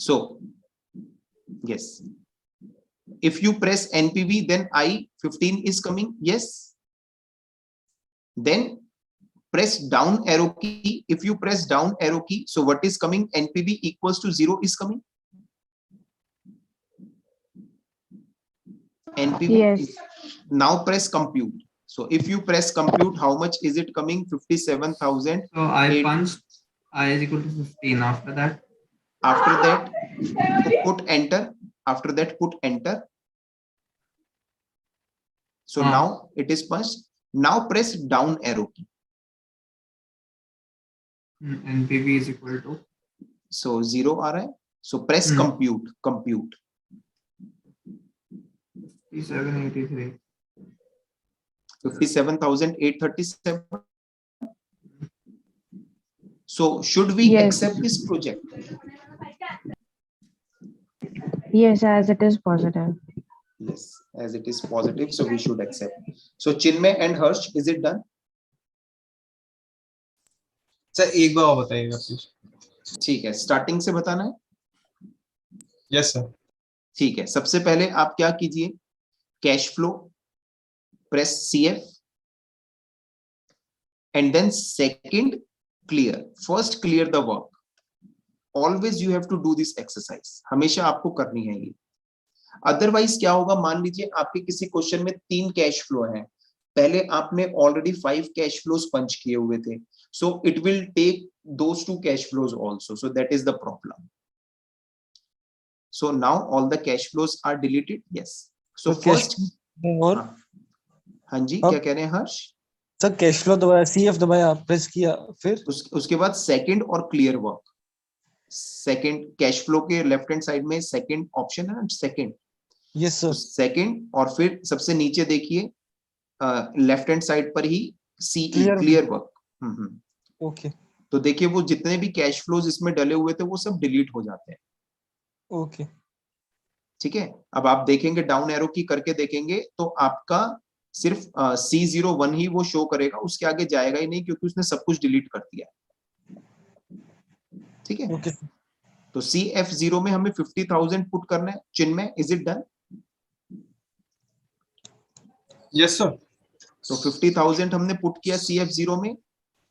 So yes, if you press NPV, then I-15 is coming. Yes. Then press down arrow key. If you press down arrow key, so what is coming? NPV equals to 0 is coming. NPV Yes. is, now press compute. So if you press compute, how much is it coming? 57,000. So I punched I is equal to 15. After that, put enter. After that, put enter. So now it is punched. Now press down arrow key. NPV is equal to, So 0 आ रहा है. So press compute. 5783. 57,837. So should we Yes. accept this project? Yes, as it is positive. Yes, as it is positive, so we should accept. So Chinmay and Harsh, is it done? Sir एक बार और बताइएगा please. ठीक है, starting से बताना है. Yes sir. ठीक है, सबसे पहले आप क्या कीजिए, cash flow, press CF, and then second clear. First clear the work. Always you have to do this exercise, हमेशा आपको करनी है ये. अदरवाइज क्या होगा, मान लीजिए आपके किसी क्वेश्चन में 3 कैश फ्लो हैं, पहले आपने ऑलरेडी 5 कैश फ्लोज पंच किए हुए थे, so it will take those 2 cash flows also, so that is the problem. So now all the cash flows are deleted. Yes, so first और हाँ जी, क्या कह रहे हैं हर्ष? सर कैश फ्लो दबाया, CF दबाया, प्रेस किया, फिर उसके बाद सेकंड और clear work. Second cash flow के लेफ्ट हैंड साइड में सेकंड ऑप्शन है ना, सेकंड. Yes sir. सेकंड, और फिर सबसे नीचे देखिए लेफ्ट हैंड साइड पर ही CE क्लियर वर्क. ओके. तो देखिए वो जितने भी कैश फ्लोज इसमें डले हुए थे वो सब डिलीट हो जाते हैं. ओके. ठीक है, अब आप देखेंगे डाउन एरो की करके देखेंगे तो आपका सिर्फ C01 ही वो शो करेगा, उसके आगे जाएगा ही नहीं, क्योंकि उसने सब कुछ डिलीट कर दिया. ठीक है. ओके. तो CF0 में हमें 50,000 पुट करना है. Chinmay, is it done? Yes sir. तो 50,000 हमने पुट किया CF0 में,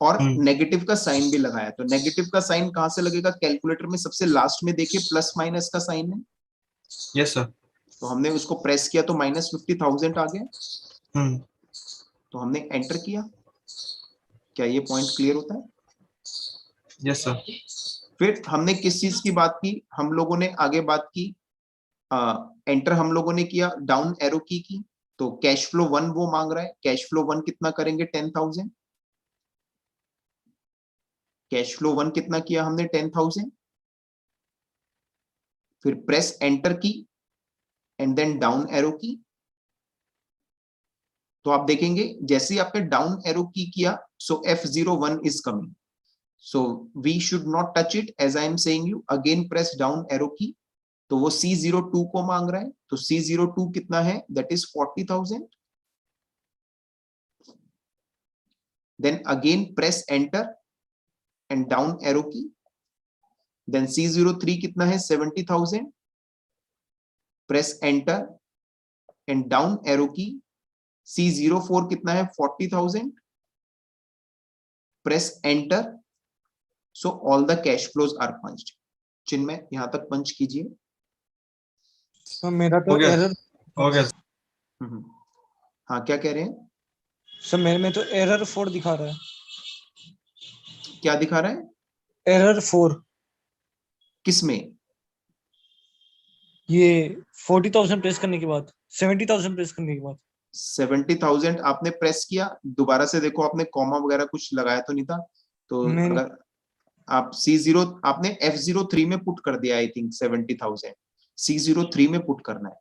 और नेगेटिव का साइन भी लगाया. तो नेगेटिव का साइन कहां से लगेगा? कैलकुलेटर में सबसे लास्ट में देखिए प्लस माइनस का साइन है. Yes sir. तो हमने उसको प्रेस किया तो -50,000 आ गया. तो हमने एंटर किया. क्या ये पॉइंट क्लियर होता है? Yes sir. फिर हमने किस चीज की बात की? हम लोगों ने आगे बात की, एंटर हम लोगों ने किया, डाउन एरो की. तो कैश फ्लो 1 वो मांग रहा है. कैश फ्लो 1 कितना करेंगे? 10,000. कैश फ्लो 1 कितना किया हमने? 10,000. फिर प्रेस एंटर की and then down arrow key. तो आप देखेंगे जैसे ही आपने डाउन एरो की किया, so F01 is coming. So we should not touch it, as I am saying you. Again press down arrow key. तो वो C02 को मांग रहा है. तो C02 कितना है? That is 40,000. Then again press enter and down arrow key. Then C03 कितना है? 70,000. Press enter and down arrow key. C04 कितना है? 40,000. Press enter. So all the cash flows are punched. Chinmay यहां तक पंच कीजिए. सर मेरा तो हो गया. एरर. हो गया. हाँ, क्या कह रहे हैं? सर मेरे में तो एरर 4 दिखा रहा है. क्या दिखा रहा है? एरर 4. किस में? ये 40,000 प्रेस करने के बाद, 70,000 प्रेस करने के बाद. 70,000 आपने प्रेस किया, दोबारा से देखो आपने कॉमा वगैरह कुछ लगाया तो नहीं था. तो नहीं. अगर आप C0 आपने F03 में पुट कर दिया, आई थिंक 70,000 C03 में पुट करना है.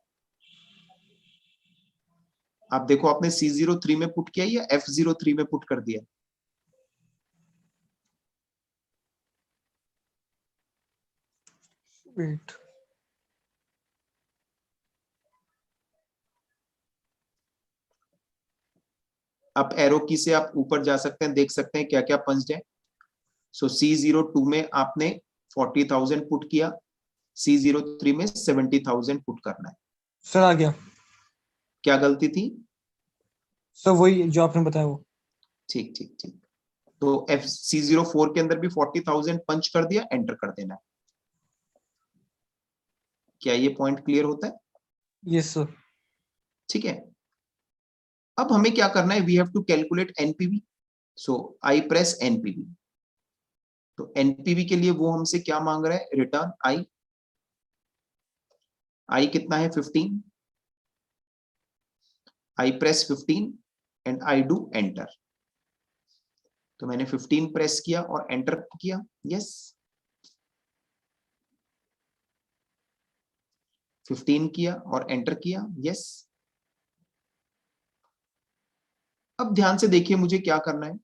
आप देखो आपने C03 में पुट किया या F03 में पुट कर दिया? वेट. आप एरो की से आप ऊपर जा सकते हैं, देख सकते हैं क्या क्या पंच्ड है. सो C02 में आपने 40,000 पुट किया. C03 में 70,000 पुट करना है। सर आ गया क्या गलती थी? सर, वही जो आपने बताया वो। ठीक ठीक ठीक। तो FC04 के अंदर भी 40,000 पंच कर दिया, एंटर कर देना है। क्या ये पॉइंट क्लियर होता है? Yes sir. ठीक है। अब हमें क्या करना है, we have to calculate NPV. So I press NPV. तो एनपीवी के लिए वो हमसे क्या मांग रहा है, रिटर्न आई। आई कितना है, 15। आई press 15 and I do enter. तो मैंने 15 प्रेस किया और एंटर किया, यस। 15 किया और एंटर किया, यस। अब ध्यान से देखिए मुझे क्या करना है।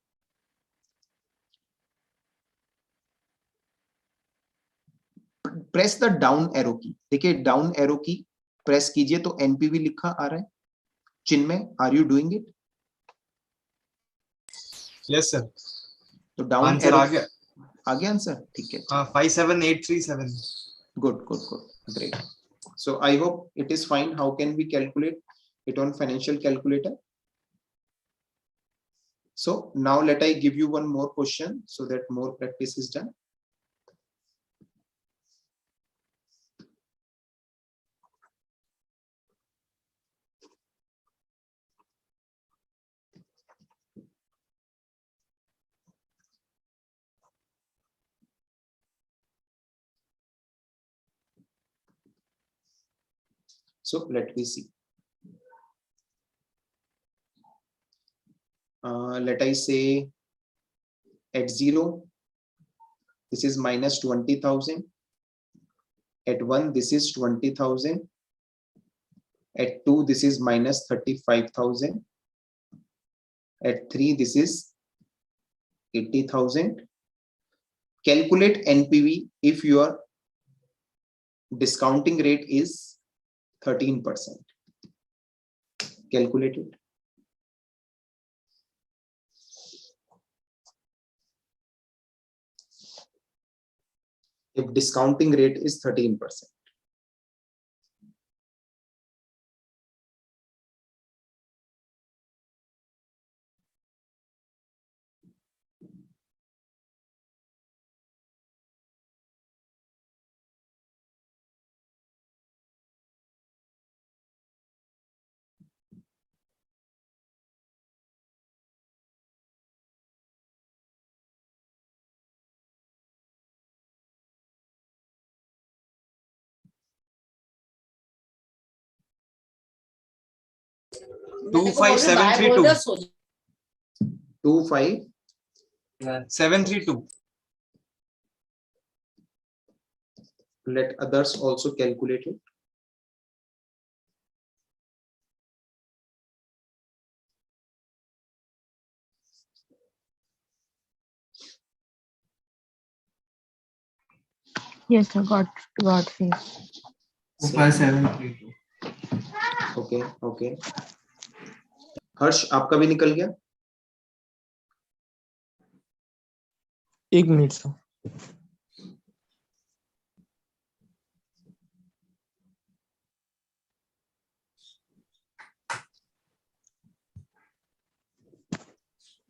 प्रेस द डाउन एरो की। देखिए डाउन एरो की प्रेस कीजिए तो एनपीवी लिखा आ रहा है। Chinmay, are you doing it? Yes sir. तो डाउन आंसर एरो आ गया। आ गया आंसर, ठीक है। 57837। Good, good, good, great. So I hope it is fine. How can we calculate it on financial calculator? So now let I give you one more question so that more practice is done. So let me see. Let I say at 0, this is minus 20,000. At 1, this is 20,000. At 2, this is minus 35,000. At 3, this is 80,000. Calculate NPV if your discounting rate is 13%. Calculate it. If discounting rate is 13%. Two five seven three two. 732. Let others also calculate it. Yes, sir. Got face. 2732. Okay, okay. हर्ष आपका भी निकल गया? एक minute sir.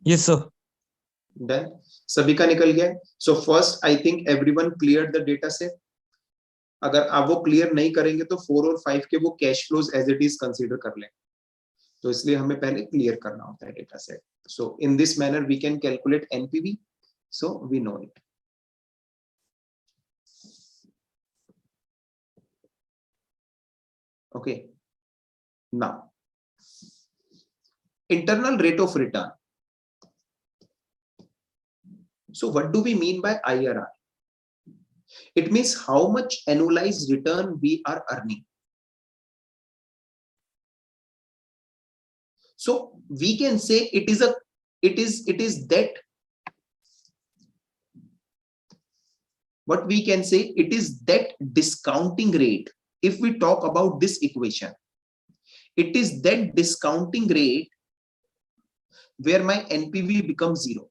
Yes sir. Done. सभी का निकल गया। So first I think everyone cleared the data set. अगर आप वो क्लियर नहीं करेंगे तो 4 और 5 के वो cash flows as it is consider कर लें। तो इसलिए हमें पहले क्लियर करना होता है data set. So in this manner we can calculate NPV, so we know it. Okay, now internal rate of return. So what do we mean by IRR? It means how much annualized return we are earning. So we can say it is that what we can say, it is that discounting rate. If we talk about this equation, it is that discounting rate where my NPV becomes 0.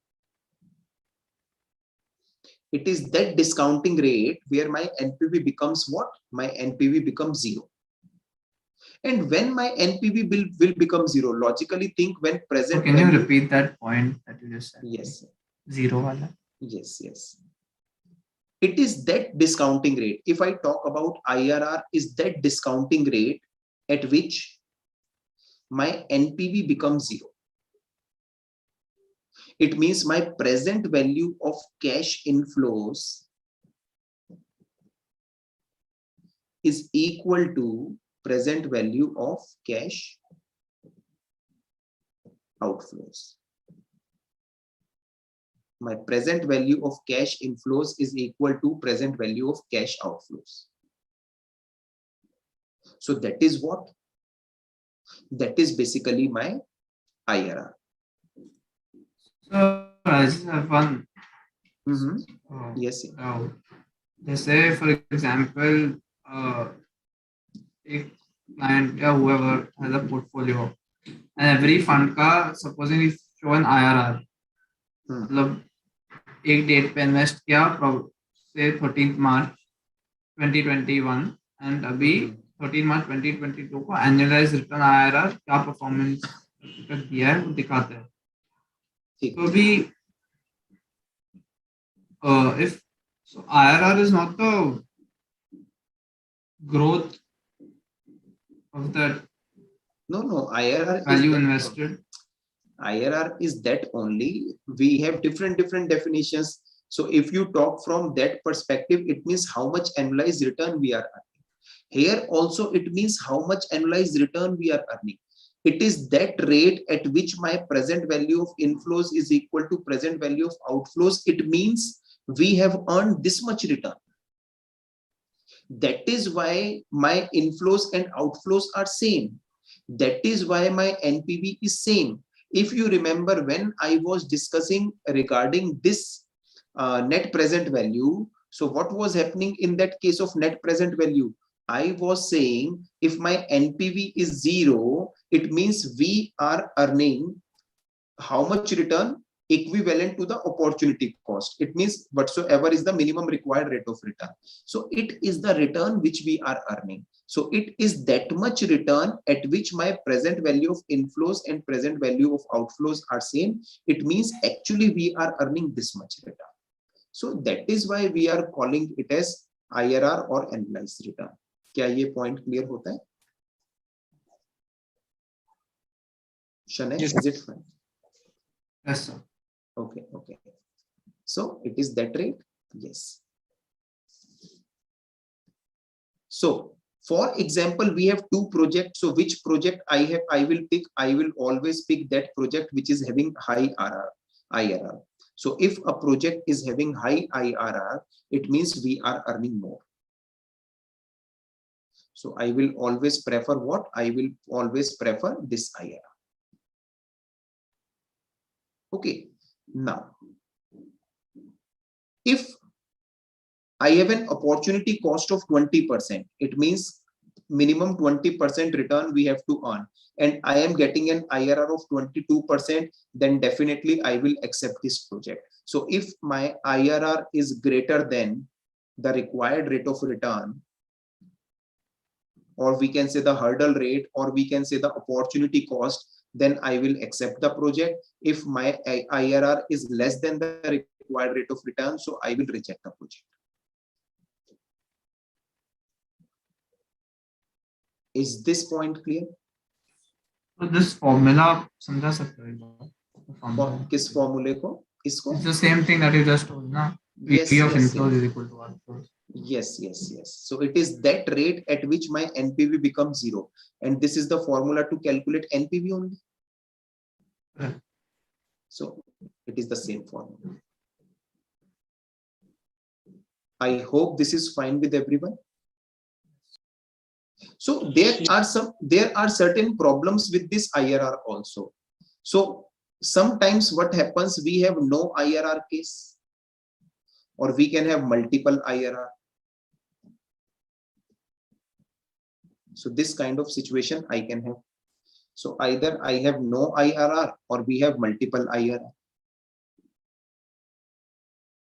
It is that discounting rate where my NPV becomes what? My NPV becomes 0. And when my NPV will become 0, logically think when So present can you value. repeat that point that you just said? Yes. Zero wala. Yes, yes. It is that discounting rate. If I talk about IRR, is that discounting rate at which my NPV becomes 0. It means my present value of cash inflows is equal to present value of cash outflows. My present value of cash inflows is equal to present value of cash outflows. So that is what? That is basically my IRR. So I just have one. Yes. जैसे for example, a client या whoever has a portfolio and every fund का supposing if show an IRR, मतलब एक date पे invest किया से 13th March 2021 and अभी 13 March 2022 को एनुअलाइज रिटर्न IRR क्या परफॉर्मेंस दिया है वो दिखाते हैं. तो अभी if so IRR is not the growth of that No, IRR value is invested. IRR is that only. We have different definitions. So if you talk from that perspective, it means how much annualized return we are earning. Here also it means how much annualized return we are earning. It is that rate at which my present value of inflows is equal to present value of outflows. It means we have earned this much return. That is why my inflows and outflows are same. That is why my NPV is same. If you remember when I was discussing regarding this net present value, so what was happening in that case of net present value? I was saying if my NPV is 0, it means we are earning how much return? Equivalent to the opportunity cost. It means whatsoever is the minimum required rate of return. So it is the return which we are earning. So it is that much return at which my present value of inflows and present value of outflows are same. It means actually we are earning this much return. So that is why we are calling it as IRR or annualized return. क्या ये point clear होता है? Shanay, Yes. is it fine? Yes, sir. Okay. So it is that rate? Yes. So for example, we have two projects. So which project I will pick? I will always pick that project which is having high IRR. So if a project is having high IRR, it means we are earning more. So I will always prefer what? I will always prefer this IRR. Okay. Now, if I have an opportunity cost of 20%, it means minimum 20% return we have to earn, and I am getting an IRR of 22%, then definitely I will accept this project. So if my IRR is greater than the required rate of return, or we can say the hurdle rate, or we can say the opportunity cost, then I will accept the project. If my IRR is less than the required rate of return, so I will reject the project. Is this point clear? So this formula समझा सकते हो एक बार? किस formula को? इसको? It's the same thing that you just told, na? Yes, PV of yes, inflows yes. is equal to outflows. Yes. So it is that rate at which my NPV becomes 0, and this is the formula to calculate NPV only. Right. So it is the same formula. I hope this is fine with everyone. So there are certain problems with this IRR also. So sometimes what happens, we have no IRR case, or we can have multiple IRR. So this kind of situation I can have. So either I have no IRR or we have multiple IRR.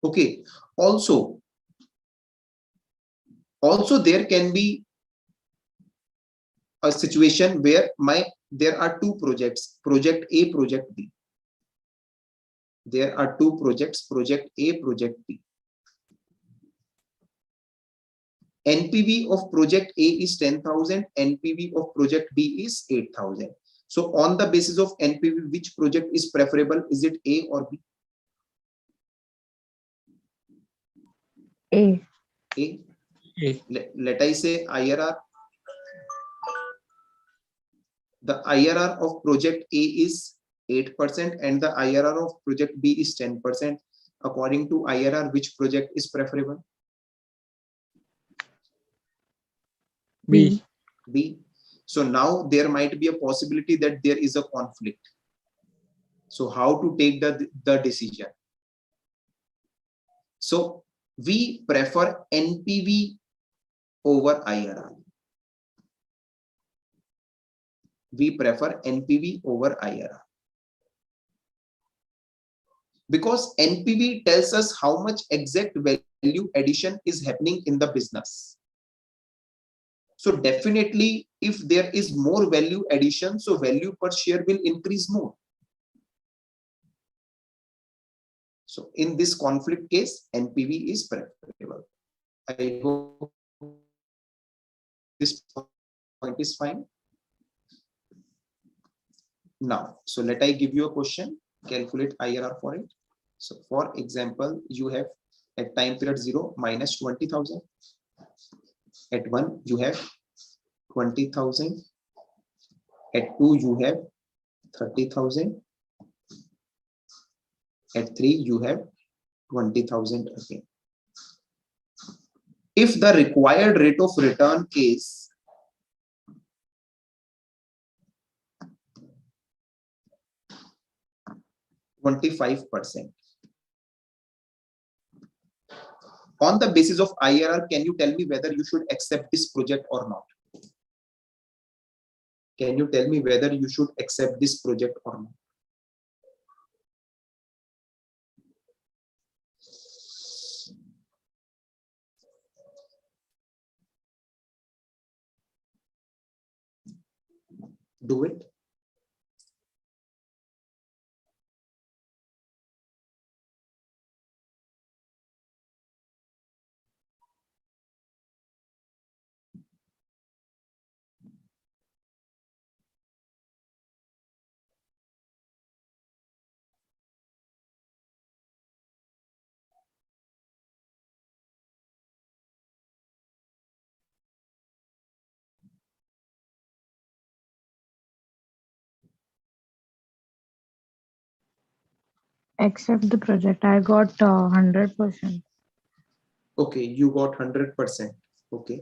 Okay. Also there can be a situation where there are two projects, project A, project B. There are two projects, project A, project B. NPV of project A is 10,000, NPV of project B is 8,000. So on the basis of NPV, which project is preferable? Is it A or B? A. A. A. Let I say IRR. The IRR of project A is 8% and the IRR of project B is 10%. According to IRR, which project is preferable? B. B. So now there might be a possibility that there is a conflict. So how to take the decision? So we prefer NPV over IRR. We prefer NPV over IRR. Because NPV tells us how much exact value addition is happening in the business. So definitely, if there is more value addition, so value per share will increase more. So in this conflict case, NPV is preferable. I hope this point is fine. Now, so let I give you a question. Calculate IRR for it. So for example, you have at time period 0 minus 20,000. At 1 you have 20,000. At 2 you have 30,000. At 3 you have 20,000 again. If the required rate of return is 25%. On the basis of IRR, can you tell me whether you should accept this project or not? Can you tell me whether you should accept this project or not? Do it. Accept the project. I got 100%. Okay, you got 100%. Okay.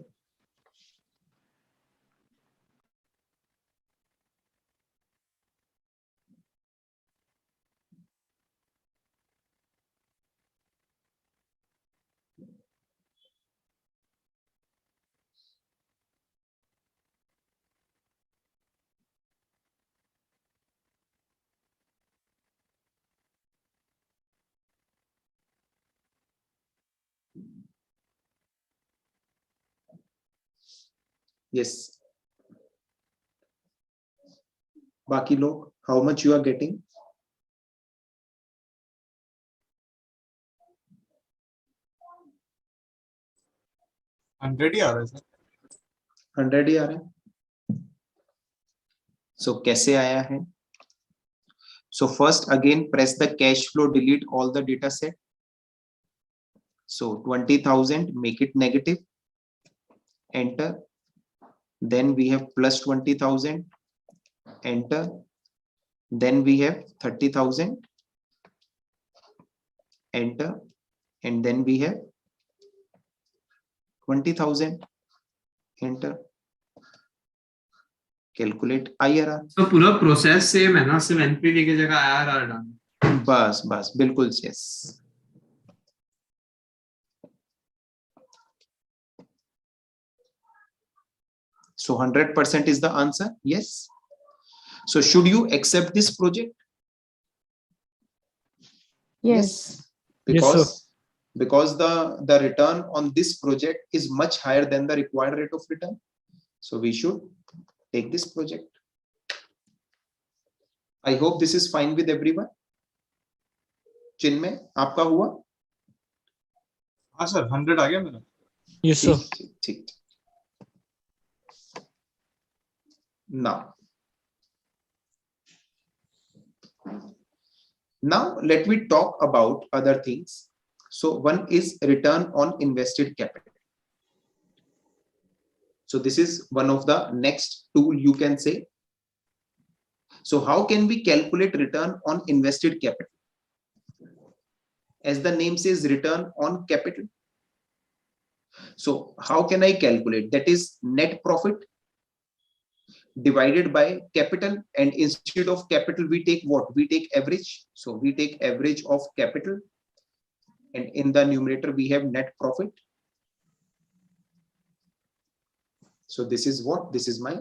Yes. बाकी लोग, how much you are getting? 100 ही आ रहा है sir 100 ही आ रहा है. So कैसे आया है? So first again press the cash flow, delete all the data set. So 20,000, make it negative. Enter. Then we have plus 20,000. Enter. Then we have 30,000. Enter. And then we have 20,000. Enter. Calculate IRR. तो पूरा process same है ना, सिर्फ NPV की जगह IRR डालना. बस बिल्कुल yes. So 100% is the answer. Yes. So should you accept this project? Yes. Because because the return on this project is much higher than the required rate of return. So we should take this project. I hope this is fine with everyone. चिन्मय आपका हुआ? हाँ sir 100 आ गया मेरा. Yes, sir. ठीक. Now let me talk about other things. So one is return on invested capital. So this is one of the next tool you can say. So how can we calculate return on invested capital? As the name says, return on capital. So how can I calculate? That is net profit divided by capital, and instead of capital we take what? We take average. So we take average of capital, and in the numerator we have net profit. So this is what? This is my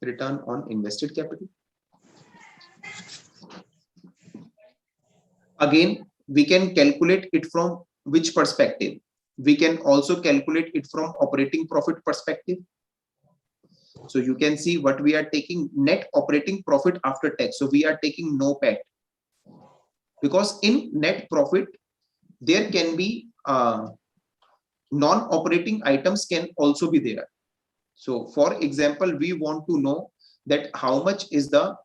return on invested capital. Again, we can calculate it from which perspective? We can also calculate it from operating profit perspective. So you can see what we are taking, net operating profit after tax. So we are taking no PAT, because in net profit there can be non-operating items can also be there. So for example, we want to know that how much is the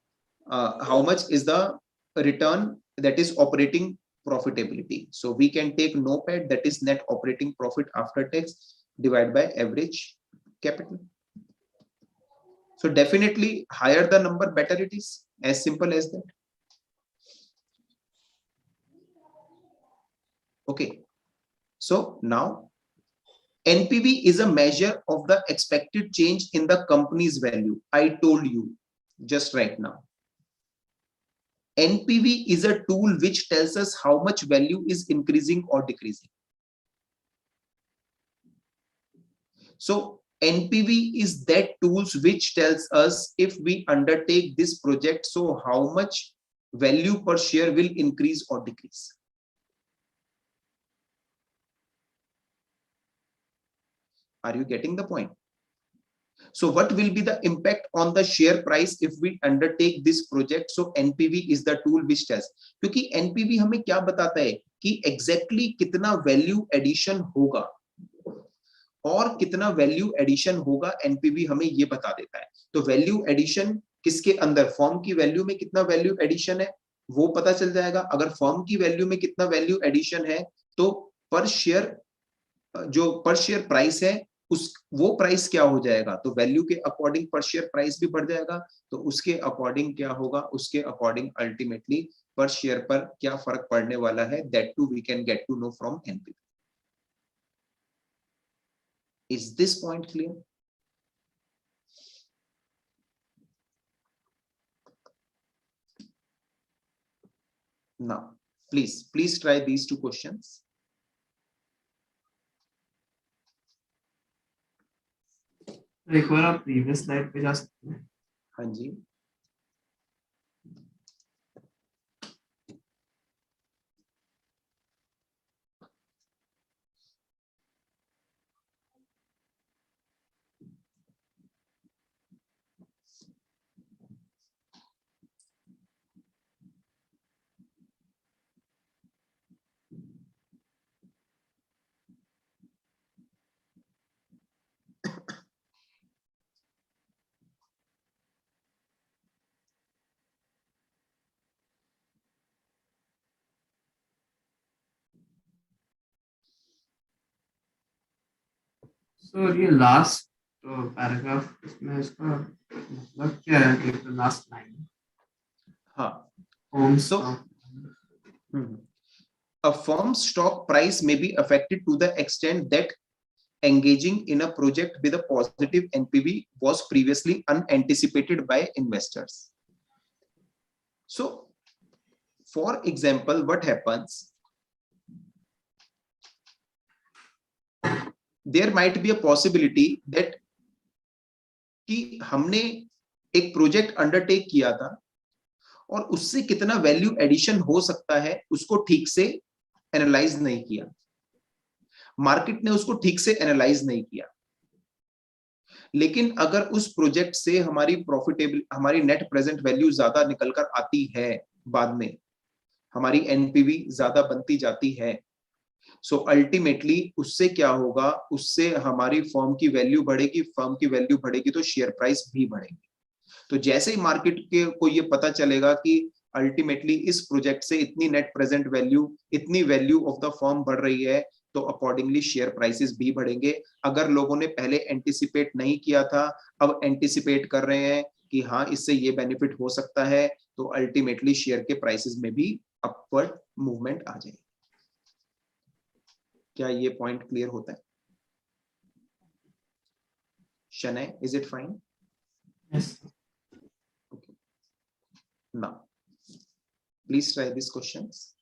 return, that is operating profitability. So we can take no PAT, that is net operating profit after tax, divided by average capital. So definitely higher the number, better it is. As simple as that. Okay. So now NPV is a measure of the expected change in the company's value. I told you just right now. NPV is a tool which tells us how much value is increasing or decreasing. So NPV is that tools which tells us if we undertake this project, so how much value per share will increase or decrease. Are you getting the point? So what will be the impact on the share price if we undertake this project? So NPV is the tool which tells. क्योंकि NPV हमें क्या बताता है कि exactly कितना value addition होगा और कितना वैल्यू एडिशन होगा, एनपीवी हमें ये बता देता है. तो वैल्यू एडिशन किसके अंदर? फर्म की वैल्यू में कितना वैल्यू एडिशन है वो पता चल जाएगा. अगर फर्म की वैल्यू में कितना वैल्यू एडिशन है तो पर शेयर जो पर शेयर प्राइस है उस वो प्राइस क्या हो जाएगा. तो वैल्यू के अकॉर्डिंग पर शेयर प्राइस भी बढ़ जाएगा. तो उसके अकॉर्डिंग क्या होगा? उसके अकॉर्डिंग अल्टीमेटली पर शेयर पर क्या फर्क पड़ने वाला है, that too we can get to know from NPV. Is this point clear? Now, please try these two questions. एक बार आप previous slide पे जा सकते हैं? हाँ जी. So ये last paragraph इसमें इसका मतलब क्या है कि the last line? हाँ. So a firm's stock price may be affected to the extent that engaging in a project with a positive NPV was previously unanticipated by investors. So, for example, what happens? There might be a possibility that कि हमने एक project undertake किया था और उससे कितना value addition हो सकता है उसको ठीक से एनालाइज नहीं किया, मार्केट ने उसको ठीक से एनालाइज नहीं किया। लेकिन अगर उस प्रोजेक्ट से हमारी नेट प्रेजेंट वैल्यू ज्यादा निकल कर आती है, बाद में हमारी एनपीवी ज्यादा बनती जाती है, सो अल्टीमेटली उससे क्या होगा, उससे हमारी फर्म की वैल्यू बढ़ेगी, फर्म की वैल्यू बढ़ेगी तो शेयर प्राइस भी बढ़ेगी। तो जैसे ही मार्केट के को ये पता चलेगा कि अल्टीमेटली इस प्रोजेक्ट से इतनी नेट प्रेजेंट वैल्यू, इतनी वैल्यू ऑफ द फर्म बढ़ रही है, तो अकॉर्डिंगली शेयर प्राइसेस भी बढ़ेंगे। अगर लोगों ने पहले एंटिसिपेट नहीं किया था, अब एंटिसिपेट कर रहे हैं कि हाँ इससे ये बेनिफिट हो सकता है, तो अल्टीमेटली शेयर के प्राइसेस में भी अपवर्ड मूवमेंट आ जाएगी। क्या ये पॉइंट क्लियर होता है? Shanay, is it fine? Yes. Now please try these questions.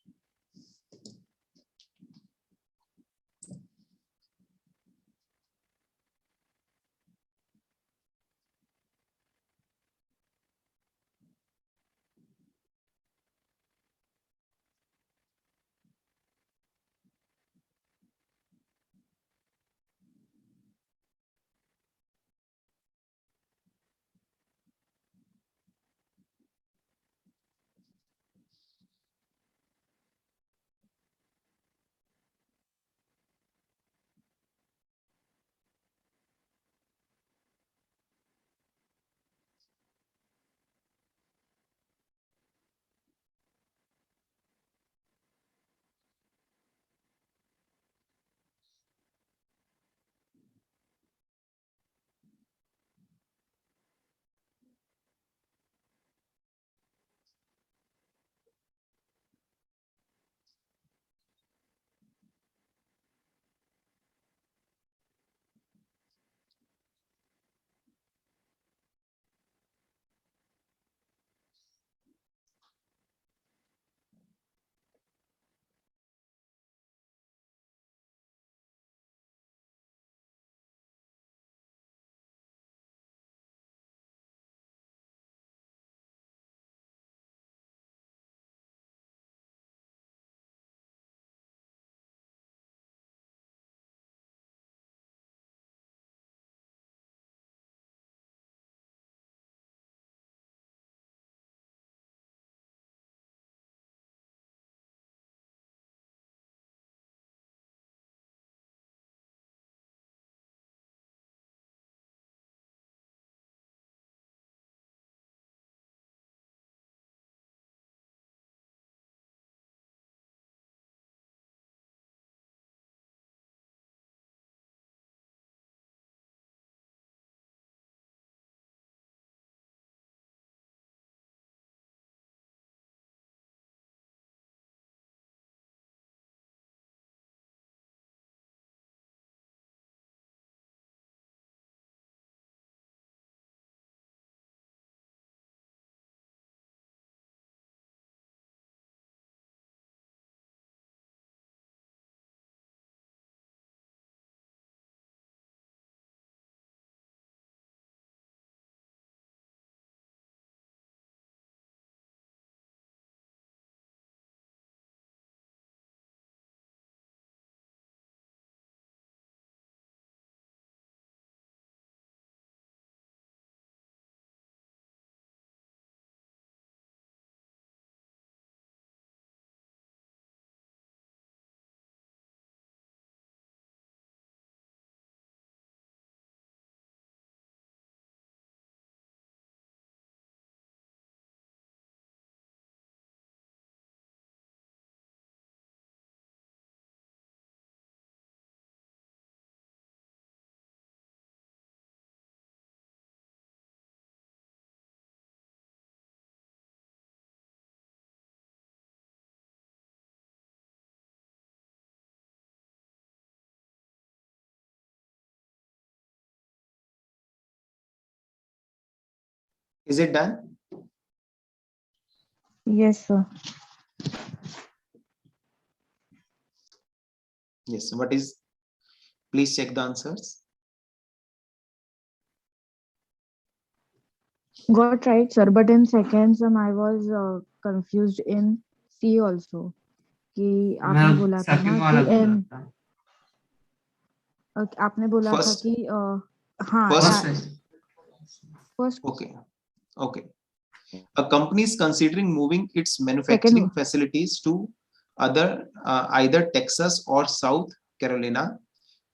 Is it done? Yes, sir. Yes. What is? Please check the answers. Got right, sir. But in second sum, I was confused in C also. कि आपने मैं बोला था second ना वाला कि बोल रहा था। आपने बोला था First- कि हाँ First- first Okay. Okay. A company is considering moving its manufacturing Second. facilities to either Texas or South Carolina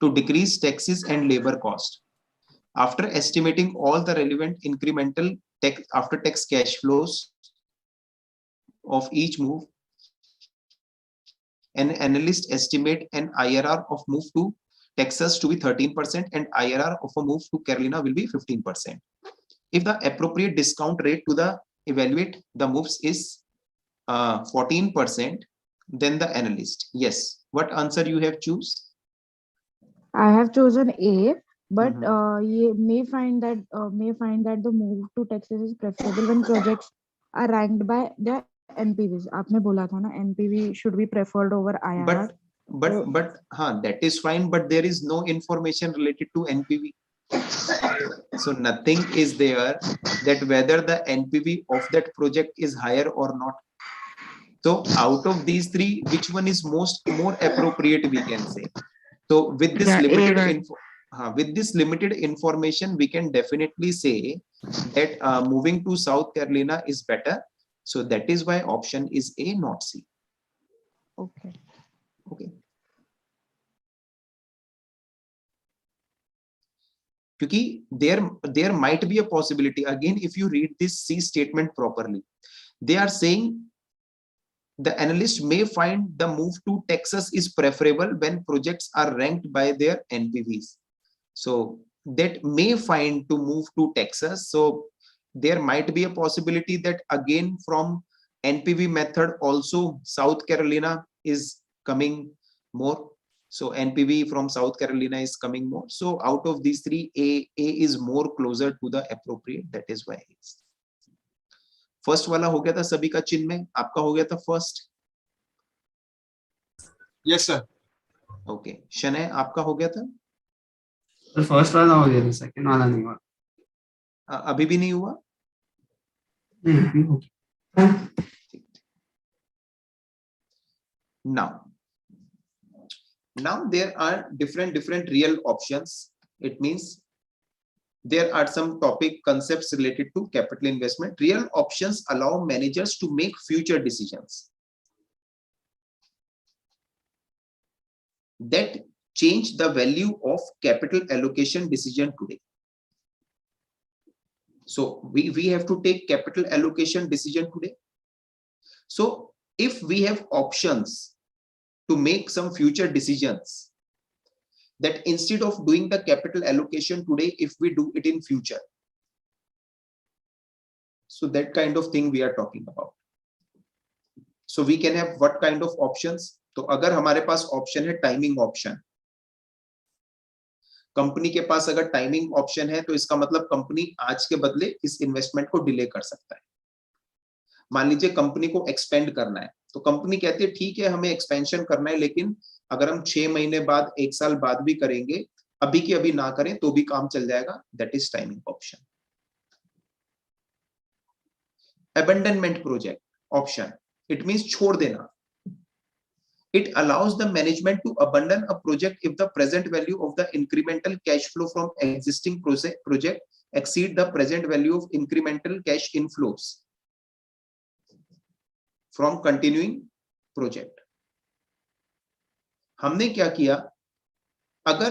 to decrease taxes and labor cost. After estimating all the relevant incremental after tax cash flows of each move, an analyst estimate an IRR of move to Texas to be 13% and IRR of a move to Carolina will be 15%. If the appropriate discount rate to the evaluate the moves is 14%, then the analyst. Yes. What answer you have choose? I have chosen A, but Mhm. ye may find that the move to Texas is preferable when projects are ranked by their NPVs. आपने बोला था ना NPV should be preferred over IRR. But that is fine, but there is no information related to NPV. So nothing is there that whether the NPV of that project is higher or not. So out of these three, which one is more appropriate, we can say. So with this limited information, we can definitely say that moving to South Carolina is better. So that is why option is A, not C. Okay. Okay. Because there might be a possibility again if you read this C statement properly. They are saying the analyst may find the move to Texas is preferable when projects are ranked by their NPVs. So that may find to move to Texas. So there might be a possibility that again from NPV method also South Carolina is coming more. So NPV from South Carolina is coming more. So out of these three, A is more closer to the appropriate. That is why it's first वाला हो गया था सभी का चिन्ह में, आपका हो गया था फर्स्ट. Yes sir. ओके शनय आपका हो गया था? फर्स्ट वाला हो गया, सेकंड वाला नहीं हुआ. अभी भी नहीं हुआ? Now there are different real options. It means there are some topic concepts related to capital investment. Real options allow managers to make future decisions that change the value of capital allocation decision today. So we have to take capital allocation decision today. So if we have options to make some future decisions, that instead of doing the capital allocation today, if we do it in future, so that kind of thing we are talking about. So we can have what kind of options? तो अगर हमारे पास option है timing option, company के पास अगर timing option है तो इसका मतलब कंपनी आज के बदले इस इन्वेस्टमेंट को डिले कर सकता है. मान लीजिए कंपनी को एक्सपेंड करना है, तो कंपनी कहती है ठीक है हमें एक्सपेंशन करना है, लेकिन अगर हम 6 महीने बाद 1 साल बाद भी करेंगे, अभी की अभी ना करें तो भी काम चल जाएगा. That is timing option. Abandonment project option, it means छोड़ देना. It allows the management to abandon a project if the present value of the incremental cash flow from existing project exceed the present value of incremental cash inflows from continuing project. हमने क्या किया, अगर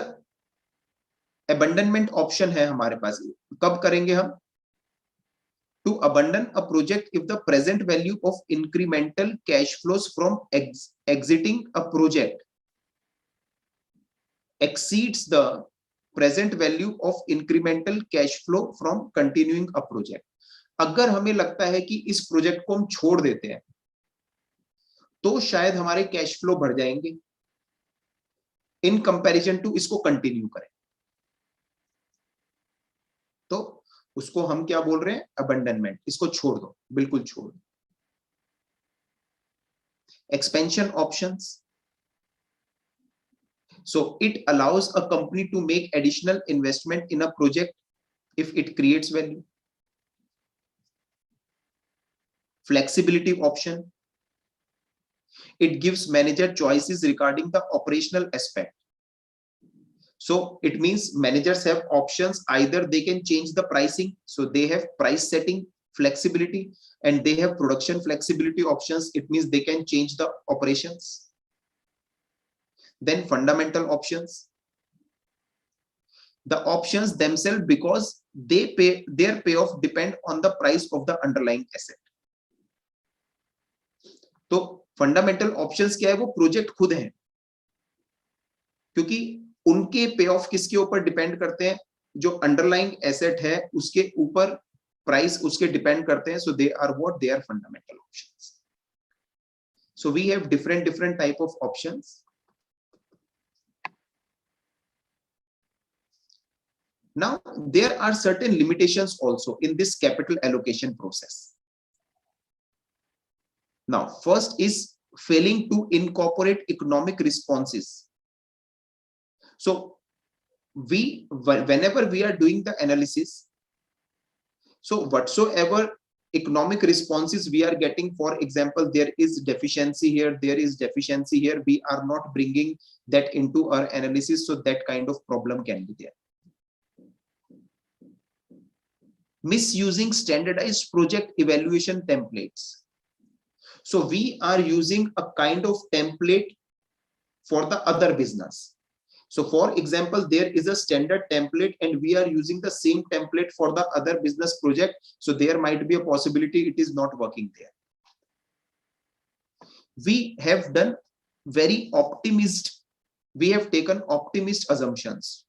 abandonment option है हमारे पास, कब करेंगे हम? To abandon a project if the present value of incremental cash flows from exiting a project exceeds the present value of incremental cash flow from continuing a project. अगर हमें लगता है कि इस प्रोजेक्ट को हम छोड़ देते हैं तो शायद हमारे कैश फ्लो बढ़ जाएंगे इन कंपैरिजन टू इसको कंटिन्यू करें, तो उसको हम क्या बोल रहे हैं? अबंडनमेंट. इसको छोड़ दो, बिल्कुल छोड़ दो. Expansion options, so it allows a company to make additional investment in a project if it creates value. Flexibility option, It gives manager choices regarding the operational aspect. So it means managers have options. Either they can change the pricing, so they have price setting flexibility, and they have production flexibility options. It means they can change the operations. Then fundamental options. The options themselves, because their payoff depend on the price of the underlying asset. तो fundamental options क्या है, वो project खुद है, क्योंकि उनके पे of किसके ऊपर डिपेंड करते हैं, जो अंडरलाइंग एसेट है उसके ऊपर प्राइस उसके डिपेंड करते हैं. So they are what, they are fundamental options. So we have different type of options. Now there are certain limitations also in this capital allocation process. Now first is failing to incorporate economic responses. So whenever we are doing the analysis, so whatsoever economic responses we are getting, for example, there is deficiency here, there is deficiency here, we are not bringing that into our analysis, so that kind of problem can be there. Misusing standardized project evaluation templates. So we are using a kind of template for the other business. So for example, there is a standard template and we are using the same template for the other business project. So there might be a possibility it is not working there. We have done very optimist, we have taken optimist assumptions.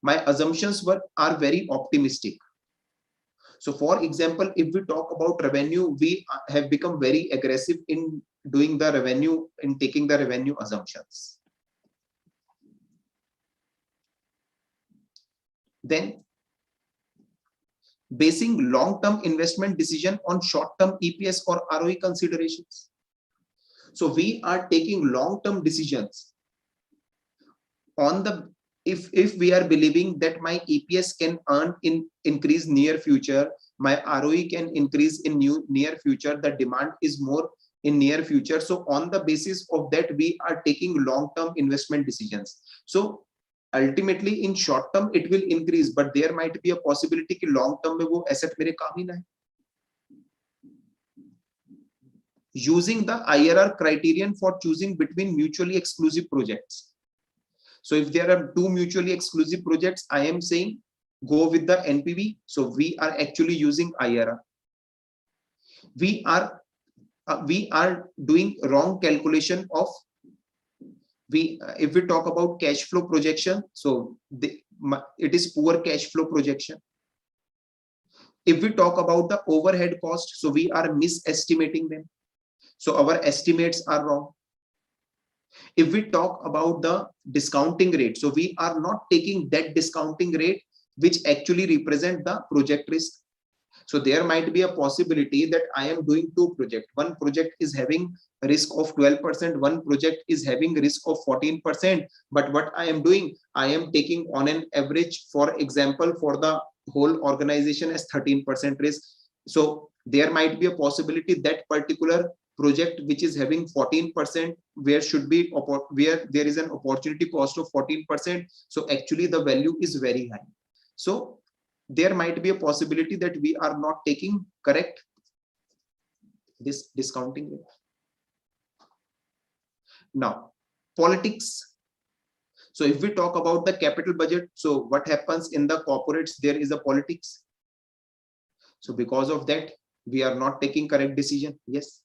My assumptions are very optimistic. So for example, if we talk about revenue, we have become very aggressive in doing the revenue, in taking the revenue assumptions. Then basing long-term investment decision on short-term EPS or ROE considerations. So we are taking long-term decisions on the, if we are believing that my EPS can increase near future, my ROE can increase in near future, the demand is more in near future. So on the basis of that, we are taking long-term investment decisions. So ultimately in short term it will increase, but there might be a possibility कि long term में वो asset मेरे काम ही ना है. Using the IRR criterion for choosing between mutually exclusive projects. So if there are two mutually exclusive projects, I am saying go with the NPV. So we are actually using IRR. We are doing wrong calculation of, if we talk about cash flow projection, so it is poor cash flow projection. If we talk about the overhead cost, so we are misestimating them. So our estimates are wrong. If we talk about the discounting rate, so we are not taking that discounting rate which actually represent the project risk. So there might be a possibility that I am doing two projects. One project is having a risk of 12%, one project is having a risk of 14%. But what I am doing, I am taking on an average, for example, for the whole organization as 13% risk. So there might be a possibility that particular project which is having 14%, where there is an opportunity cost of 14%. So actually the value is very high. So there might be a possibility that we are not taking correct this discounting rate. Now, politics. So if we talk about the capital budget, so what happens in the corporates, there is a politics. So because of that, we are not taking correct decision. Yes.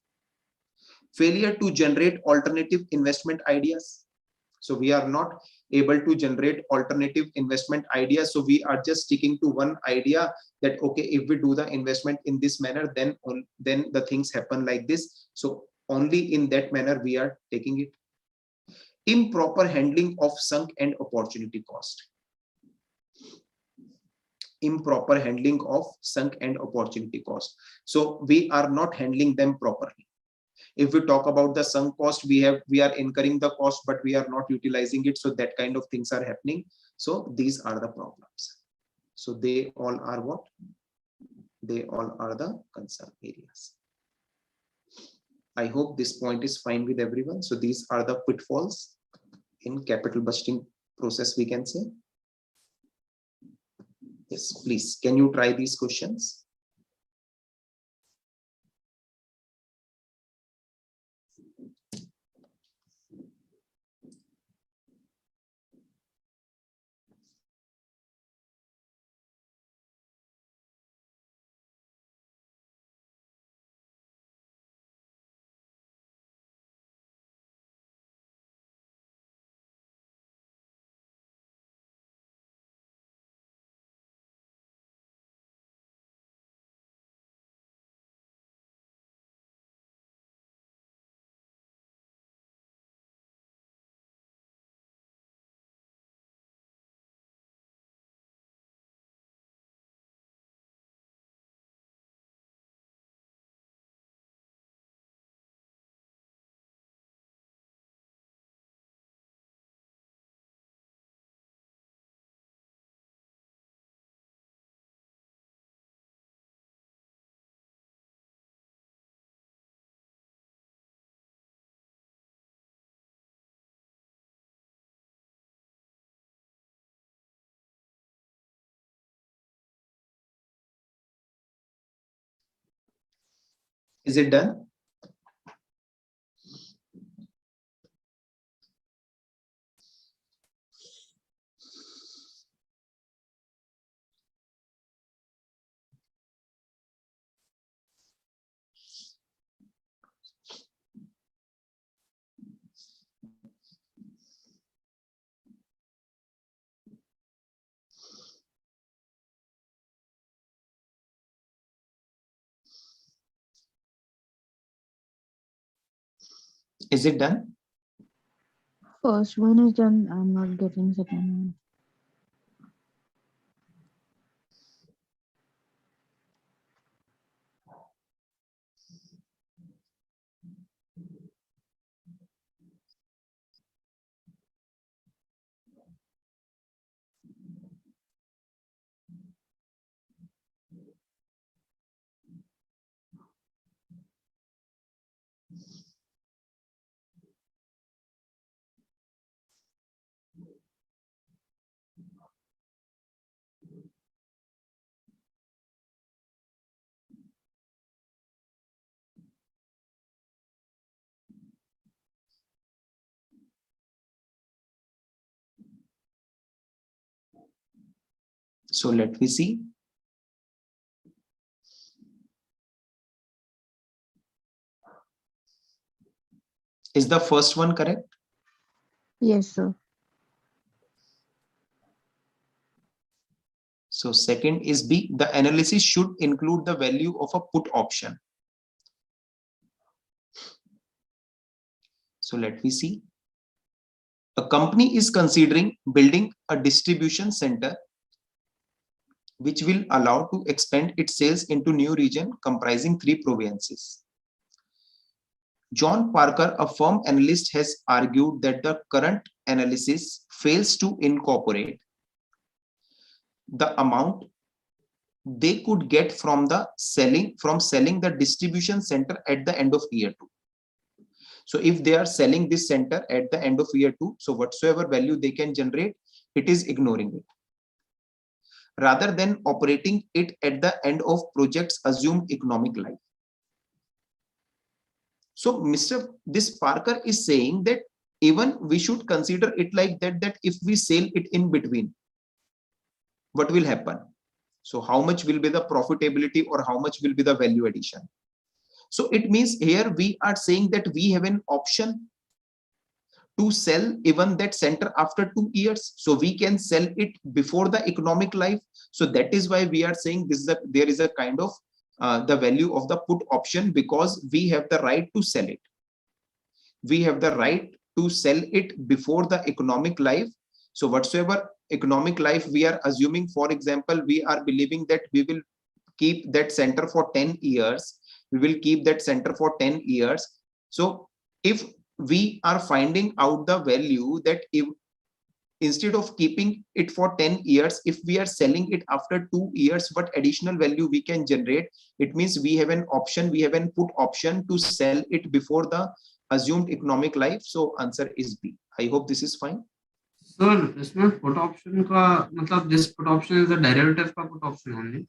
Failure to generate alternative investment ideas. So we are not able to generate alternative investment ideas. So we are just sticking to one idea that, okay, if we do the investment in this manner, then the things happen like this. So only in that manner we are taking it. Improper handling of sunk and opportunity cost. Improper handling of sunk and opportunity cost. So we are not handling them properly. If we talk about the sunk cost, we are incurring the cost, but we are not utilizing it. So that kind of things are happening. So these are the problems. So they all are what? They all are the concern areas. I hope this point is fine with everyone. So these are the pitfalls in capital budgeting process, we can say. Yes, please, can you try these questions? Is it done? Is it done? First one is done. I'm not getting second one. So let me see. Is the first one correct? Yes, sir. So second is B. The analysis should include the value of a put option. So let me see. A company is considering building a distribution center which will allow to expand its sales into new region comprising 3 provinces. John Parker, a firm analyst, has argued that the current analysis fails to incorporate the amount they could get from selling the distribution center at the end of year 2. So if they are selling this center at the end of year 2, so whatsoever value they can generate, it is ignoring it, rather than operating it at the end of project's assumed economic life. So this Parker is saying that even we should consider it like that, that if we sell it in between, what will happen? So how much will be the profitability or how much will be the value addition? So it means here we are saying that we have an option to sell even that center after 2 years. So we can sell it before the economic life. So that is why we are saying there is a kind of the value of the put option, because we have the right to sell it. We have the right to sell it before the economic life. So whatsoever economic life we are assuming, for example, we are believing that we will keep that center for 10 years. We will keep that center for 10 years. So if we are finding out the value that if instead of keeping it for 10 years, if we are selling it after 2 years, what additional value we can generate? It means we have an option, we have an put option to sell it before the assumed economic life. So answer is B. I hope this is fine. Sir इसमें put option का मतलब this put option is the derivative का put option only.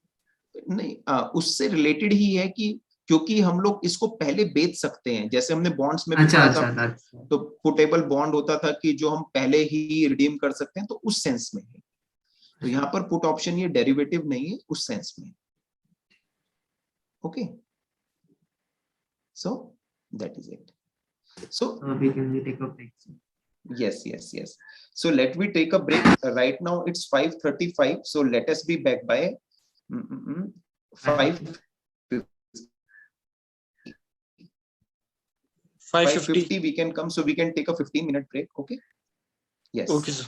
नहीं, उससे related ही है कि क्योंकि हम लोग इसको पहले बेच सकते हैं, जैसे हमने बॉन्ड्स में भी अच्छा पढ़ा अच्छा था, that's तो पुटेबल बॉन्ड होता था कि जो हम पहले ही रिडीम कर सकते हैं, तो उस सेंस में है. तो यहाँ पर पुट ऑप्शन ये डेरिवेटिव नहीं है, उस सेंस में. Okay, so that is it. So we can take a break. yes. So let me take a break. Right now it's 5:35, so let us be back by 5:50. 550. 5:50 we can come, so we can take a 15-minute break. Okay, yes. Okay, sir.